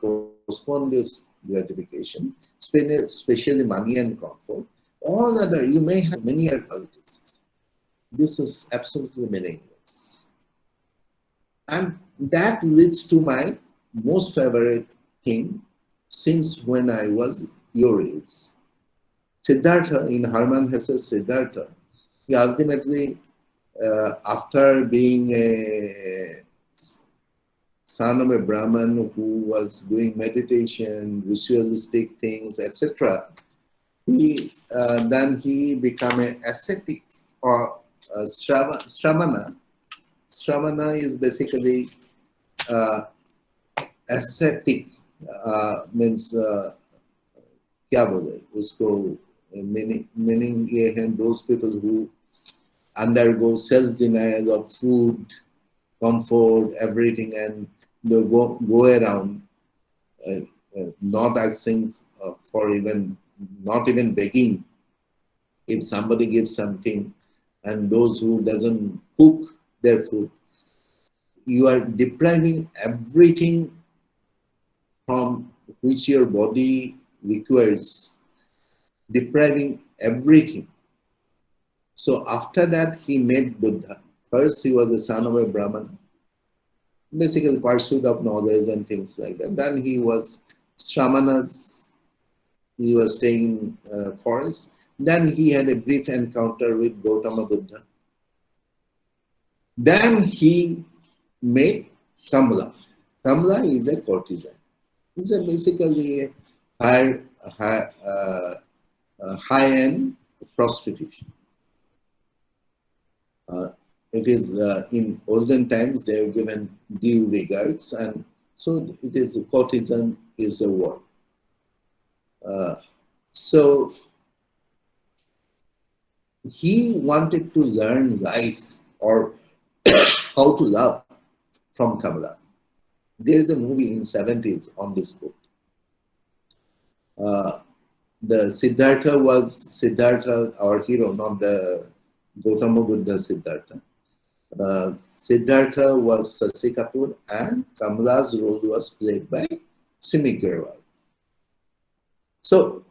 postpone this gratification, especially money and comfort, all other, you may have many other qualities. This is absolutely meaningless. And that leads to my most favorite thing since when I was your age. Siddhartha, in Herman Hesse's Siddhartha, he ultimately, after being a son of a Brahmin who was doing meditation, ritualistic things, etc., then he became an ascetic or Shramana. Shramana is basically ascetic, means क्या बोले उसको, meaning ये हैं those people who undergo self-denial of food, comfort, everything, and they go around not asking for not even begging if somebody gives something, and those who doesn't cook their food. You are depriving everything from which your body requires, depriving everything. So after that, he met Buddha. First, he was a son of a Brahman, basically pursuit of knowledge and things like that. Then he was Shramanas, he was staying in forest. Then he had a brief encounter with Gautama Buddha. Then he met Kamla. Kamla is a courtesan. It's basically a high-end prostitution. It is in olden times they are given due regards, and so it is courtesan is the word. So he wanted to learn life or how to love from Kamala. There is a movie in 70s on this book. The Siddhartha, our hero, not the Gautama Buddha Siddhartha. Siddhartha was Sasi Kapoor and Kamala's role was played by Simi Gerwal. So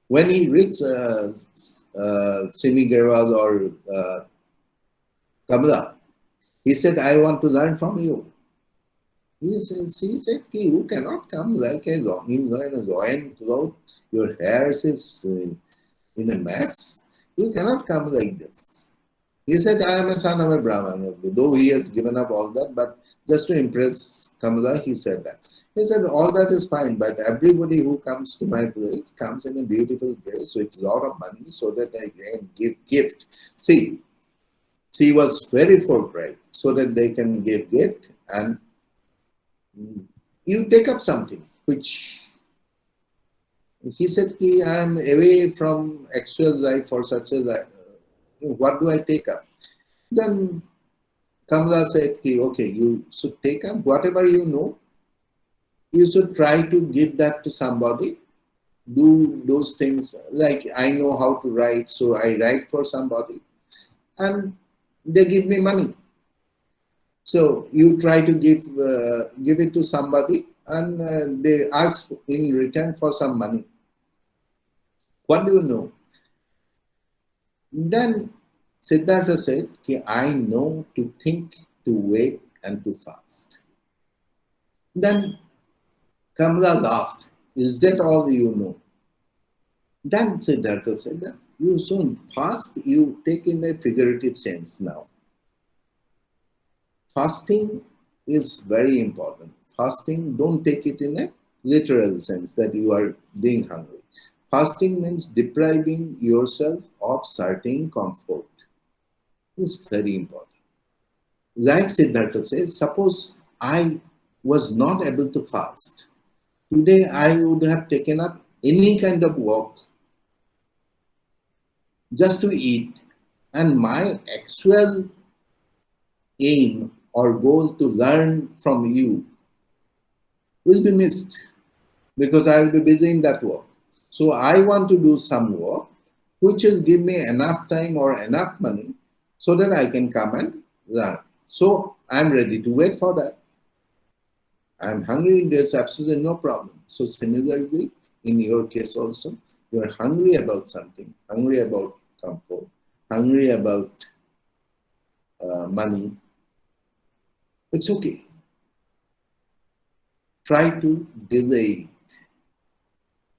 when he reads Simi Gerwal or Kamala. He said, I want to learn from you. He said, you cannot come like a lion without your hair is in a mess. You cannot come like this. He said, I am a son of a Brahman. Though he has given up all that, but just to impress Kamala, he said that. He said, all that is fine, but everybody who comes to my place comes in a beautiful dress with a lot of money so that I can give gift. See, she was very forthright so that they can give gift and you take up something which he said, I am away from actual life for such a life. What do I take up? Then Kamala said, okay, you should take up whatever you know. You should try to give that to somebody. Do those things like I know how to write, so I write for somebody. And they give me money. So you try to give it to somebody and they ask in return for some money. What do you know? Then Siddhartha said, I know to think, to wait, and to fast. Then Kamala laughed. Is that all you know? Then Siddhartha said, you soon fast, you take in a figurative sense now. Fasting is very important. Fasting, don't take it in a literal sense that you are being hungry. Fasting means depriving yourself of certain comfort. It's very important. Like Siddhartha says, suppose I was not able to fast. Today I would have taken up any kind of work just to eat, and my actual aim or goal to learn from you will be missed because I will be busy in that work. So I want to do some work which will give me enough time or enough money so that I can come and learn. So I'm ready to wait for that. I'm hungry, there's absolutely no problem. So similarly, in your case also, you're hungry about something, hungry about comfort, hungry about money. It's okay. Try to delay it.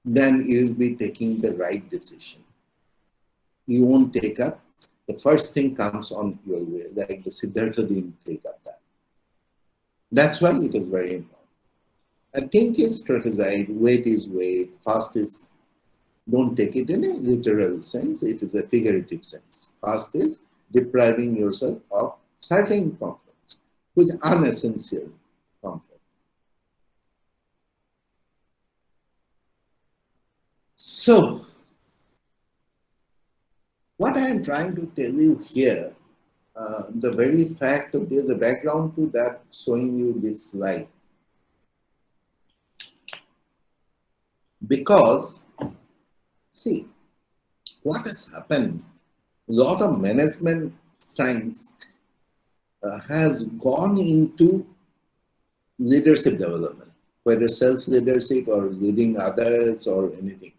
Then you'll be taking the right decision. You won't take up. The first thing comes on your way, like the Siddhartha didn't take up that. That's why it is very important. And think is strategized, wait is wait, fast is, don't take it in a literal sense, it is a figurative sense. Fast is depriving yourself of certain comforts, which are unessential comfort. So, what I am trying to tell you here, the very fact of there's a background to that showing you this slide. Because, see, what has happened, a lot of management science has gone into leadership development, whether self-leadership or leading others or anything.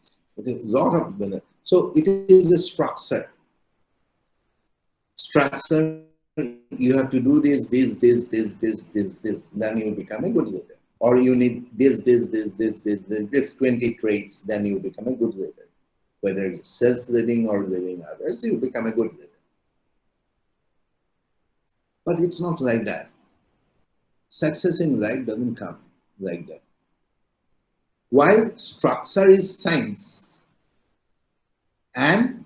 A lot of, so it is a structure. Structure, you have to do this, then you become a good leader. Or you need this 20 traits, then you become a good leader. Whether it's self-leading or leading others, you become a good leader. But it's not like that. Success in life doesn't come like that. While structure is science, and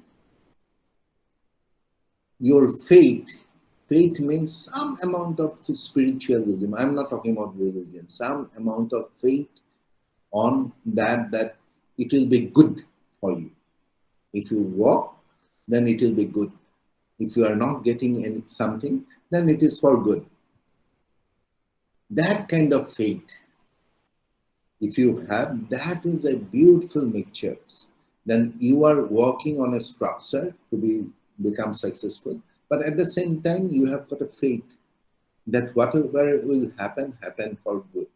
your faith means some amount of spiritualism. I'm not talking about religion. Some amount of faith on that it will be good for you. If you walk, then it will be good. If you are not getting something, then it is for good. That kind of faith, if you have, that is a beautiful mixture. Then you are working on a structure to become successful. But at the same time, you have got a faith that whatever will happen for good.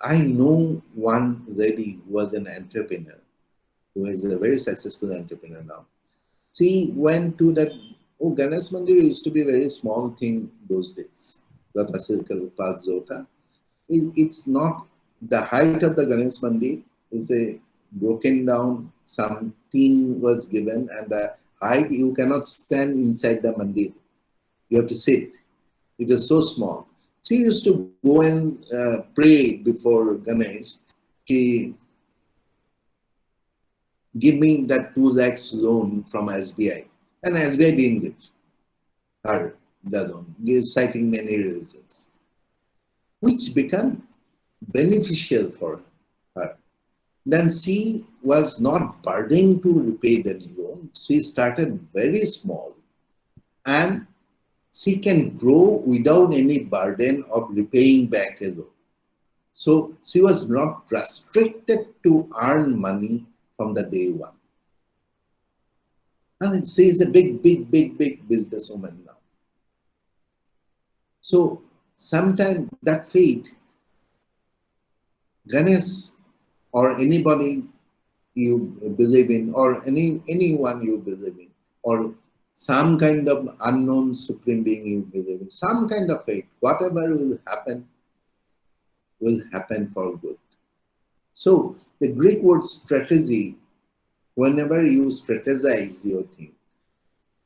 I know one lady who was an entrepreneur, who is a very successful entrepreneur now. See, went to that. Oh, Ganesh Mandir used to be a very small thing those days. That circle past Jota. It's not the height of the Ganesh Mandir is a broken down. Some tin was given, and the height you cannot stand inside the mandir. You have to sit. It is so small. She used to go and pray before Ganesh. He give me that 2 lakhs loan from SBI. And SBI didn't give her the loan, citing many reasons, which became beneficial for her. Then she was not burdened to repay that loan. She started very small and she can grow without any burden of repaying back a loan. So she was not restricted to earn money from the day one. And she is a big businesswoman now. So sometimes that fate, Ganesh or anybody you believe in, or anyone you believe in, or some kind of unknown supreme being you believe in, some kind of fate, whatever will happen for good. So the Greek word strategy, whenever you strategize your thing,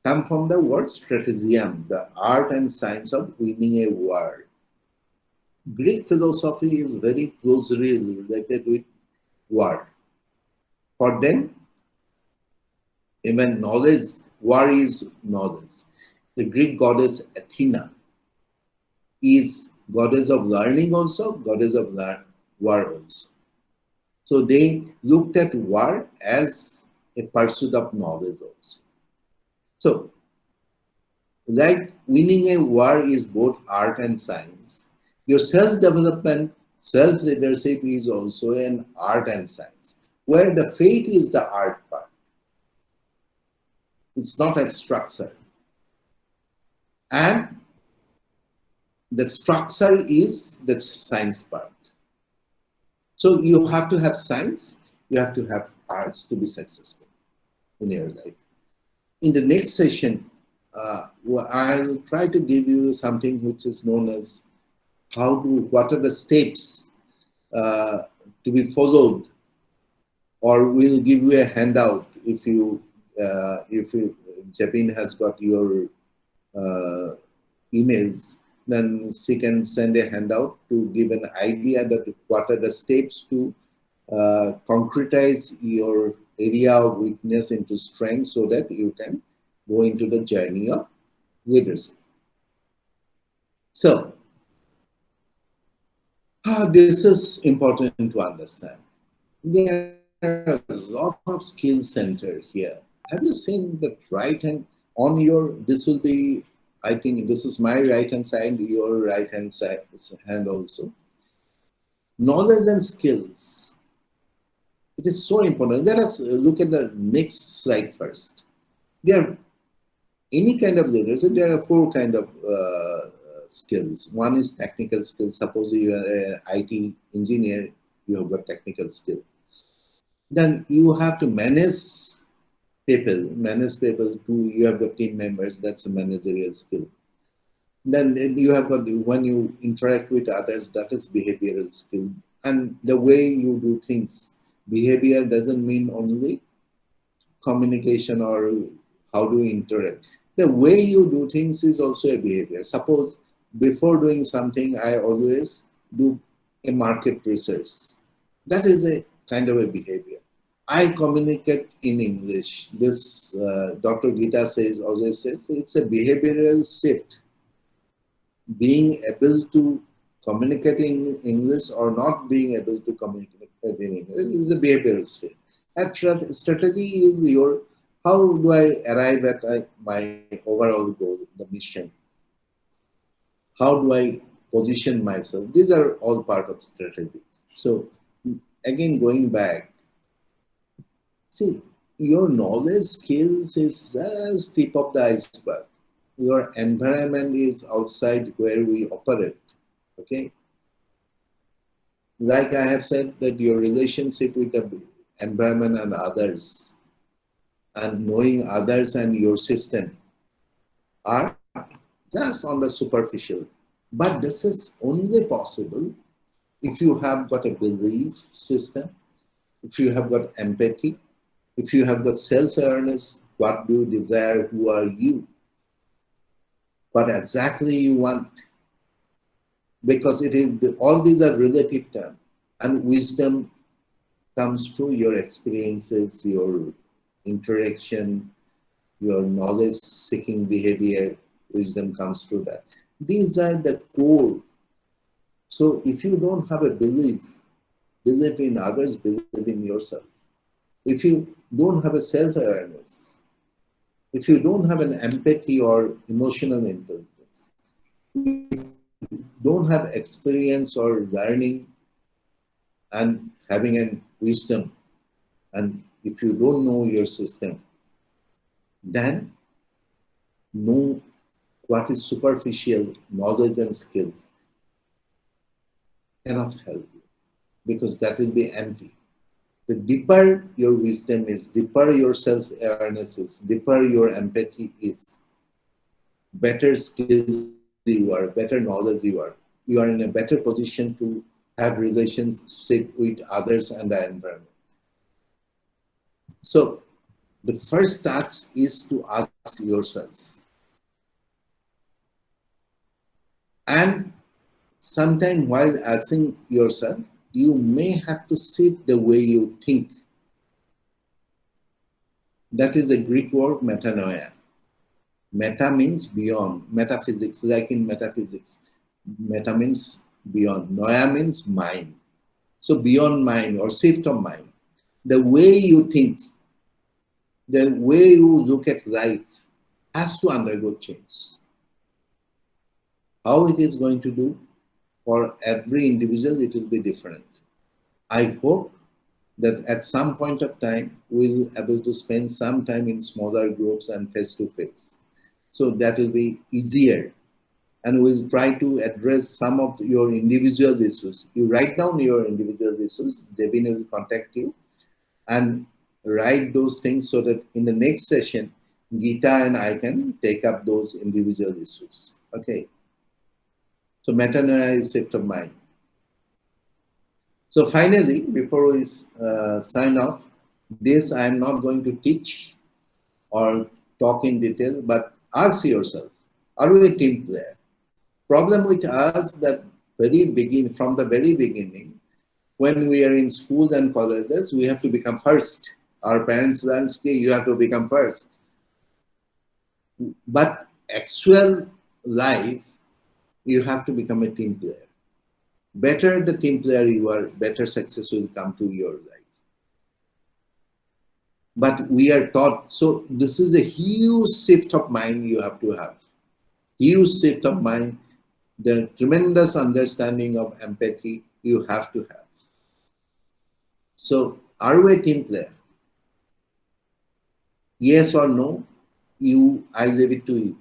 come from the word strategium, the art and science of winning a war. Greek philosophy is very closely related with war. For them, even knowledge, war is knowledge. The Greek goddess Athena is goddess of learning also, goddess of war also. So they looked at war as a pursuit of knowledge also. So, like winning a war is both art and science, your self-development, self-leadership is also an art and science, where the fate is the art part. It's not a structure. And the structure is the science part. So you have to have science, you have to have arts to be successful in your life. In the next session, I'll try to give you something which is known as what are the steps to be followed, or we'll give you a handout if Jabin has got your emails, then she can send a handout to give an idea that what are the steps to concretize your area of weakness into strength so that you can go into the journey of leadership. So, this is important to understand. There are a lot of skill center here. Have you seen the right hand on your, this will be, I think this is my right hand side, your right hand side hand also. Knowledge and skills. It is so important. Let us look at the next slide first. There are any kind of leadership, there are 4 kind of skills. One is technical skills. Suppose you are an IT engineer, you have got technical skill. Then you have to manage people too. You have got team members, that's a managerial skill. Then you have got, when you interact with others, that is behavioral skill. And the way you do things, behavior doesn't mean only communication or how do you interact. The way you do things is also a behavior. Suppose before doing something, I always do a market research. That is a kind of a behavior. I communicate in English. This Dr. Gita always says, it's a behavioral shift. Being able to communicate in English or not being able to communicate in English is a behavioral shift. And strategy is your, how do I arrive at my overall goal, the mission? How do I position myself? These are all part of strategy. So again, going back, see, your knowledge skills is just tip of the iceberg. Your environment is outside where we operate. Okay? Like I have said, that your relationship with the environment and others and knowing others and your system are just on the superficial. But this is only possible if you have got a belief system, if you have got empathy, if you have got self-awareness, what do you desire, who are you, what exactly you want, because it is all these are relative terms, and wisdom comes through your experiences, your interaction, your knowledge-seeking behavior. Wisdom comes through that. These are the core. So if you don't have a belief in others, believe in yourself. If you don't have a self-awareness, if you don't have an empathy or emotional intelligence, don't have experience or learning and having a wisdom, and if you don't know your system, then know what is superficial knowledge and skills cannot help you, because that will be empty. The deeper your wisdom is, deeper your self-awareness is, deeper your empathy is, better skills you are, better knowledge you are in a better position to have relationship with others and the environment. So the first task is to ask yourself. And sometime while asking yourself, you may have to shift the way you think. That is a Greek word, metanoia. Meta means beyond, metaphysics, like in metaphysics. Meta means beyond, noia means mind. So beyond mind or shift of mind. The way you think, the way you look at life has to undergo change. How it is going to do, for every individual it will be different. I hope that at some point of time we'll be able to spend some time in smaller groups and face to face. So that will be easier. And we'll try to address some of your individual issues. You write down your individual issues, Devin will contact you and write those things so that in the next session, Gita and I can take up those individual issues. Okay. So metanoia is shift of mind. So finally, before we sign off, this I am not going to teach or talk in detail, but ask yourself, are we a team player? Problem with us that from the very beginning, when we are in schools and colleges, we have to become first. Our parents learn, you have to become first. But actual life, you have to become a team player. Better the team player you are, better success will come to your life. But we are taught, so this is a huge shift of mind you have to have. Huge shift of mind, the tremendous understanding of empathy you have to have. So, are we a team player? Yes or no? I leave it to you.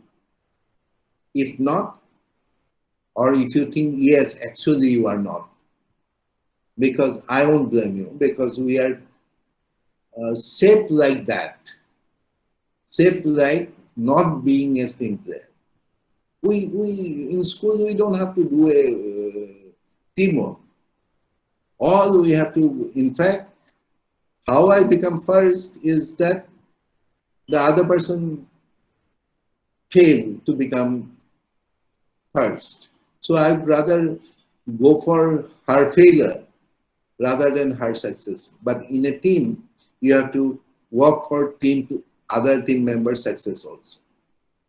If not, or if you think yes, actually you are not, because I won't blame you, because we are shaped like that, shaped like not being a team player. We in school we don't have to do a teamwork. All we have to, in fact, how I become first is that the other person failed to become first. So I'd rather go for her failure rather than her success. But in a team, you have to work for other team members' success also.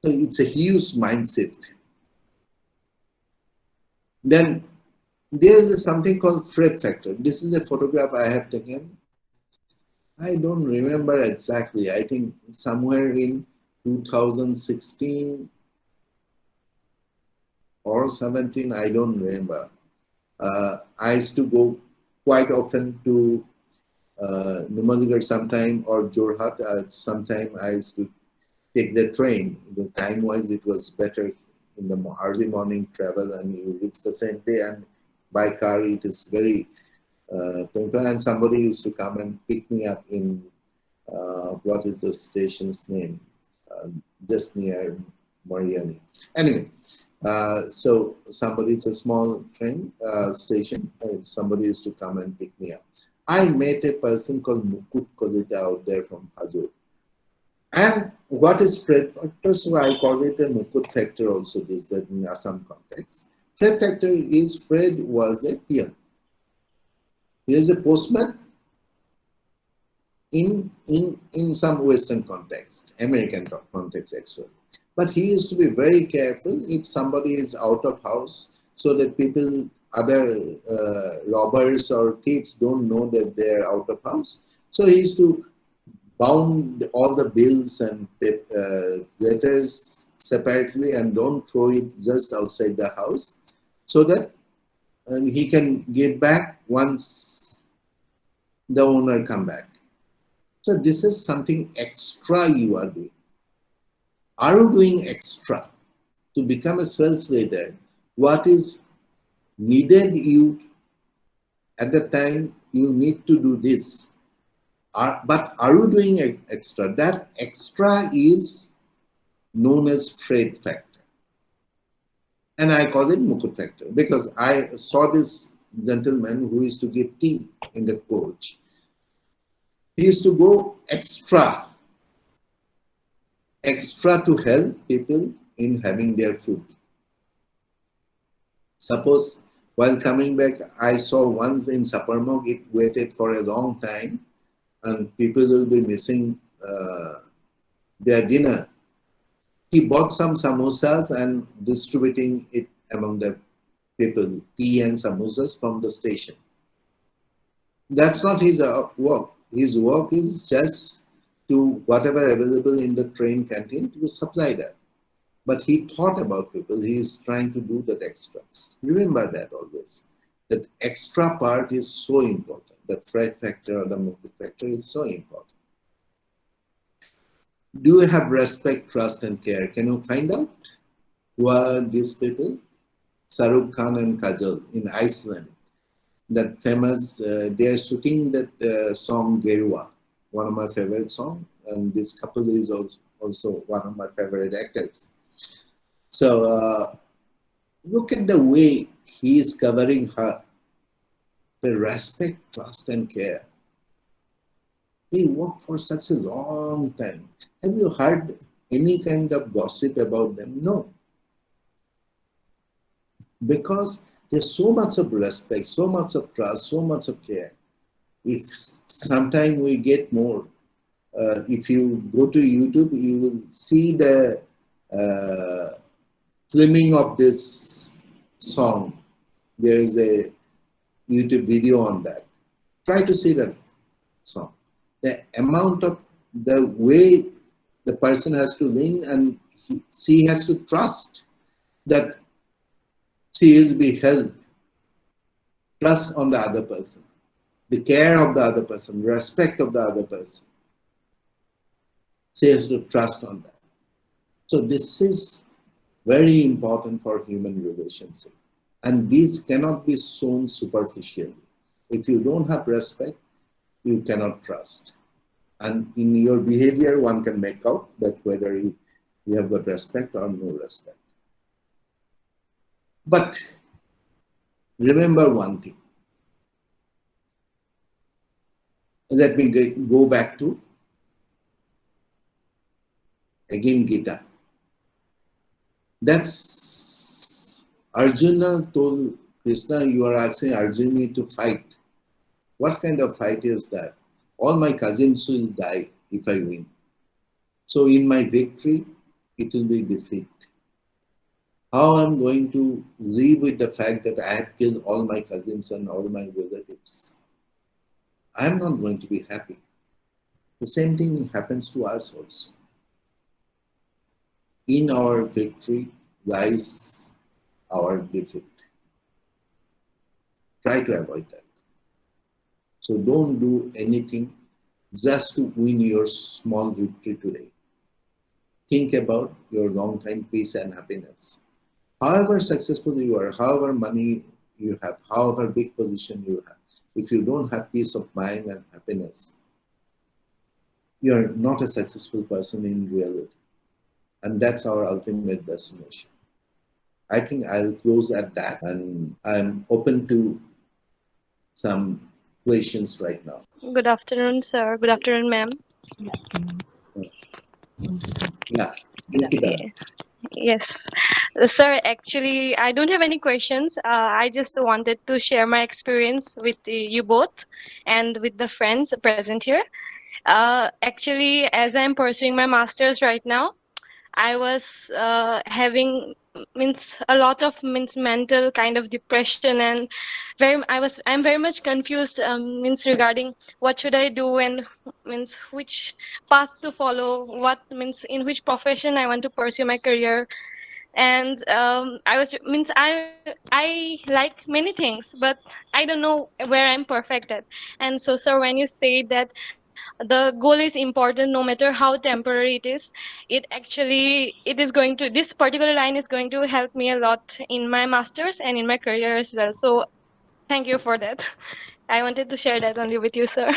So it's a huge mind shift. Then there is something called Fred factor. This is a photograph I have taken. I don't remember exactly. I think somewhere in 2016 or 17, I don't remember. I used to go quite often to Numaligarh sometime or Jorhat. Sometime I used to take the train. The time-wise, it was better in the early morning travel, and you reach the same day. And by car, it is very painful. And somebody used to come and pick me up in What is the station's name? Just near Mariani. Anyway, so somebody, it's a small train station. Somebody is to come and pick me up. I met a person called Mukut Kodita out there from Hajur. And what is Fred factor? So I call it a Mukut factor also, this that in Assam context. Fred factor is Fred was a peon. He is a postman in some Western context, American context actually. But he used to be very careful if somebody is out of house so that people, other robbers or thieves don't know that they're out of house. So he used to bound all the bills and letters separately and don't throw it just outside the house so that he can give back once the owner come back. So this is something extra you are doing. Are you doing extra to become a self-leader? What is needed you at the time you need to do this? But are you doing extra? That extra is known as Fred factor. And I call it Mukut factor because I saw this gentleman who used to give tea in the coach. He used to go extra to help people in having their food. Suppose while coming back, I saw once in Saparmog, it waited for a long time and people will be missing their dinner. He bought some samosas and distributing it among the people, tea and samosas from the station. That's not his work. His work is just to whatever available in the train canteen to supply that. But he thought about people. He is trying to do that extra. Remember that always. That extra part is so important. The Fred factor or the Mukut factor is so important. Do you have respect, trust, and care? Can you find out who are these people? Saruk Khan and Kajol in Iceland. That famous, they are shooting that song Gerua, one of my favorite songs. And this couple is also one of my favorite actors. So look at the way he is covering her. The respect, trust, and care. They work for such a long time. Have you heard any kind of gossip about them? No. Because there's so much of respect, so much of trust, so much of care. If sometime we get more, if you go to YouTube, you will see the filming of this song. There is a YouTube video on that. Try to see that song. The amount of the way the person has to lean and she has to trust that she will be held. Trust on the other person, the care of the other person, respect of the other person. She has to trust on that. So this is very important for human relationship. And these cannot be shown superficially. If you don't have respect, you cannot trust. And in your behavior, one can make out that whether you have got respect or no respect. But remember one thing. Let me go back to, again, Gita. That's Arjuna told Krishna, you are asking Arjuna to fight. What kind of fight is that? All my cousins will die if I win. So in my victory, it will be defeat. How I'm going to live with the fact that I have killed all my cousins and all my relatives? I'm not going to be happy. The same thing happens to us also. In our victory lies our defeat. Try to avoid that. So don't do anything just to win your small victory today. Think about your long-time peace and happiness. However successful you are, however money you have, however big position you have, if you don't have peace of mind and happiness, you're not a successful person in reality. And that's our ultimate destination. I think I'll close at that, and I'm open to some questions right now. Good afternoon, sir. Good afternoon, ma'am. Yeah, Nikita. Okay. Yes. Sir, actually, I don't have any questions. I just wanted to share my experience with you both and with the friends present here. Actually, as I'm pursuing my master's right now, I was having means a lot of means mental kind of depression, and I'm very much confused means regarding what should I do and means which path to follow, what means in which profession I want to pursue my career. And I was means I like many things, but I don't know where I'm perfect at. And so, sir, when you say that the goal is important no matter how temporary it is, it is going to, this particular line is going to help me a lot in my masters and in my career as well. So thank you for that. I wanted to share that only with you, sir.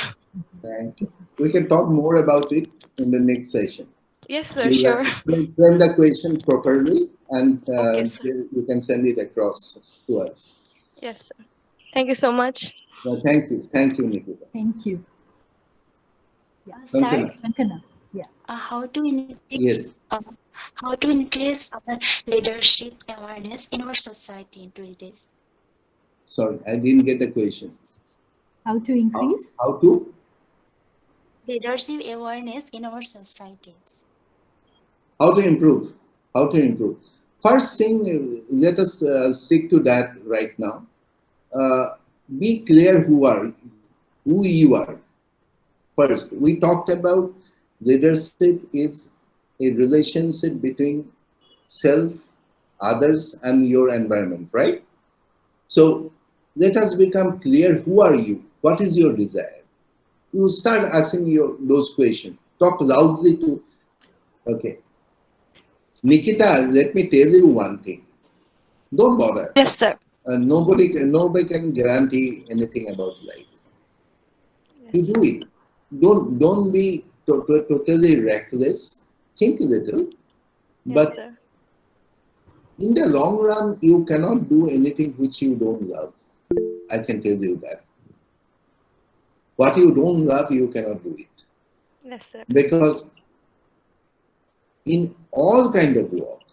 Thank you. We can talk more about it in the next session. Yes, sir, You sure. frame the question properly, and Okay, sir. you can send it across to us. Yes, sir. Thank you so much. Thank you, Nikita. Thank you. Yeah. Kankana. Sir, Kankana. Yeah. how to increase Yes. how to increase our leadership awareness in our society into this? Sorry, I didn't get the question. How to increase? How to? Leadership awareness in our societies. How to improve? How to improve? First thing, let us stick to that right now. Be clear who you are. First, we talked about leadership is a relationship between self, others, and your environment, right? So let us become clear. Who are you? What is your desire? You start asking those questions. Talk loudly to. Okay, Nikita, let me tell you one thing. Don't bother. Yes, sir. Nobody can guarantee anything about life. You do it. Don't be totally reckless. Think a little, Yes, but sir. in the long run, you cannot do anything which you don't love. I can tell you that. What you don't love, you cannot do it. Yes, sir. Because in all kind of work,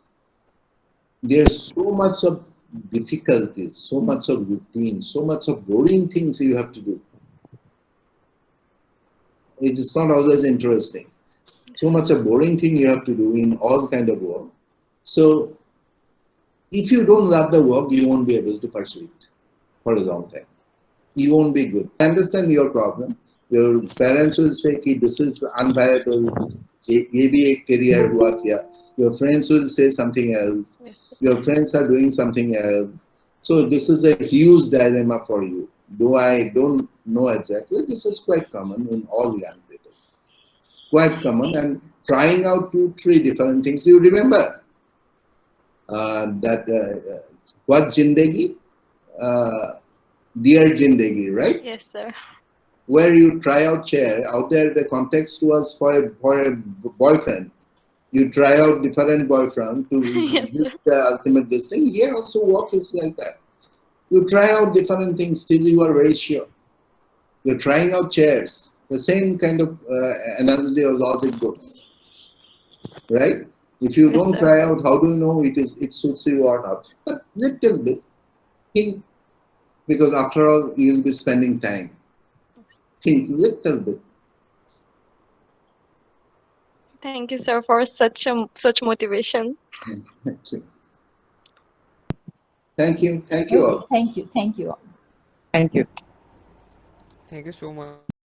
there's so much of difficulties, so much of routine, so much of boring things you have to do. It is not always interesting. So much of boring thing you have to do in all kind of work. So if you don't love the work, you won't be able to pursue it for a long time. You won't be good. I understand your problem. Your parents will say, "Ki, this is unviable. ये भी एक career हुआ क्या?" Your friends will say something else. Yes, sir. Your friends are doing something else. So this is a huge dilemma for you. Though I don't know exactly, this is quite common in all young people. Quite common, and trying out 2-3 different things. You remember that what Jindagi? Dear Jindagi, right? Yes, sir. Where you try out chair. Out there, the context was for a boyfriend. You try out different boyfriend to Yes, get sir. the ultimate this thing. Here also work is like that. You try out different things till you are very sure. You're trying out chairs. The same kind of analogy or logic goes, right? If you Yes, don't sir. try out, how do you know it suits you or not? But little bit, think, because after all, you'll be spending time. Think little bit. Thank you, sir, for such motivation. Thank you Okay. all. Thank you. Thank you all. Thank you. Thank you so much.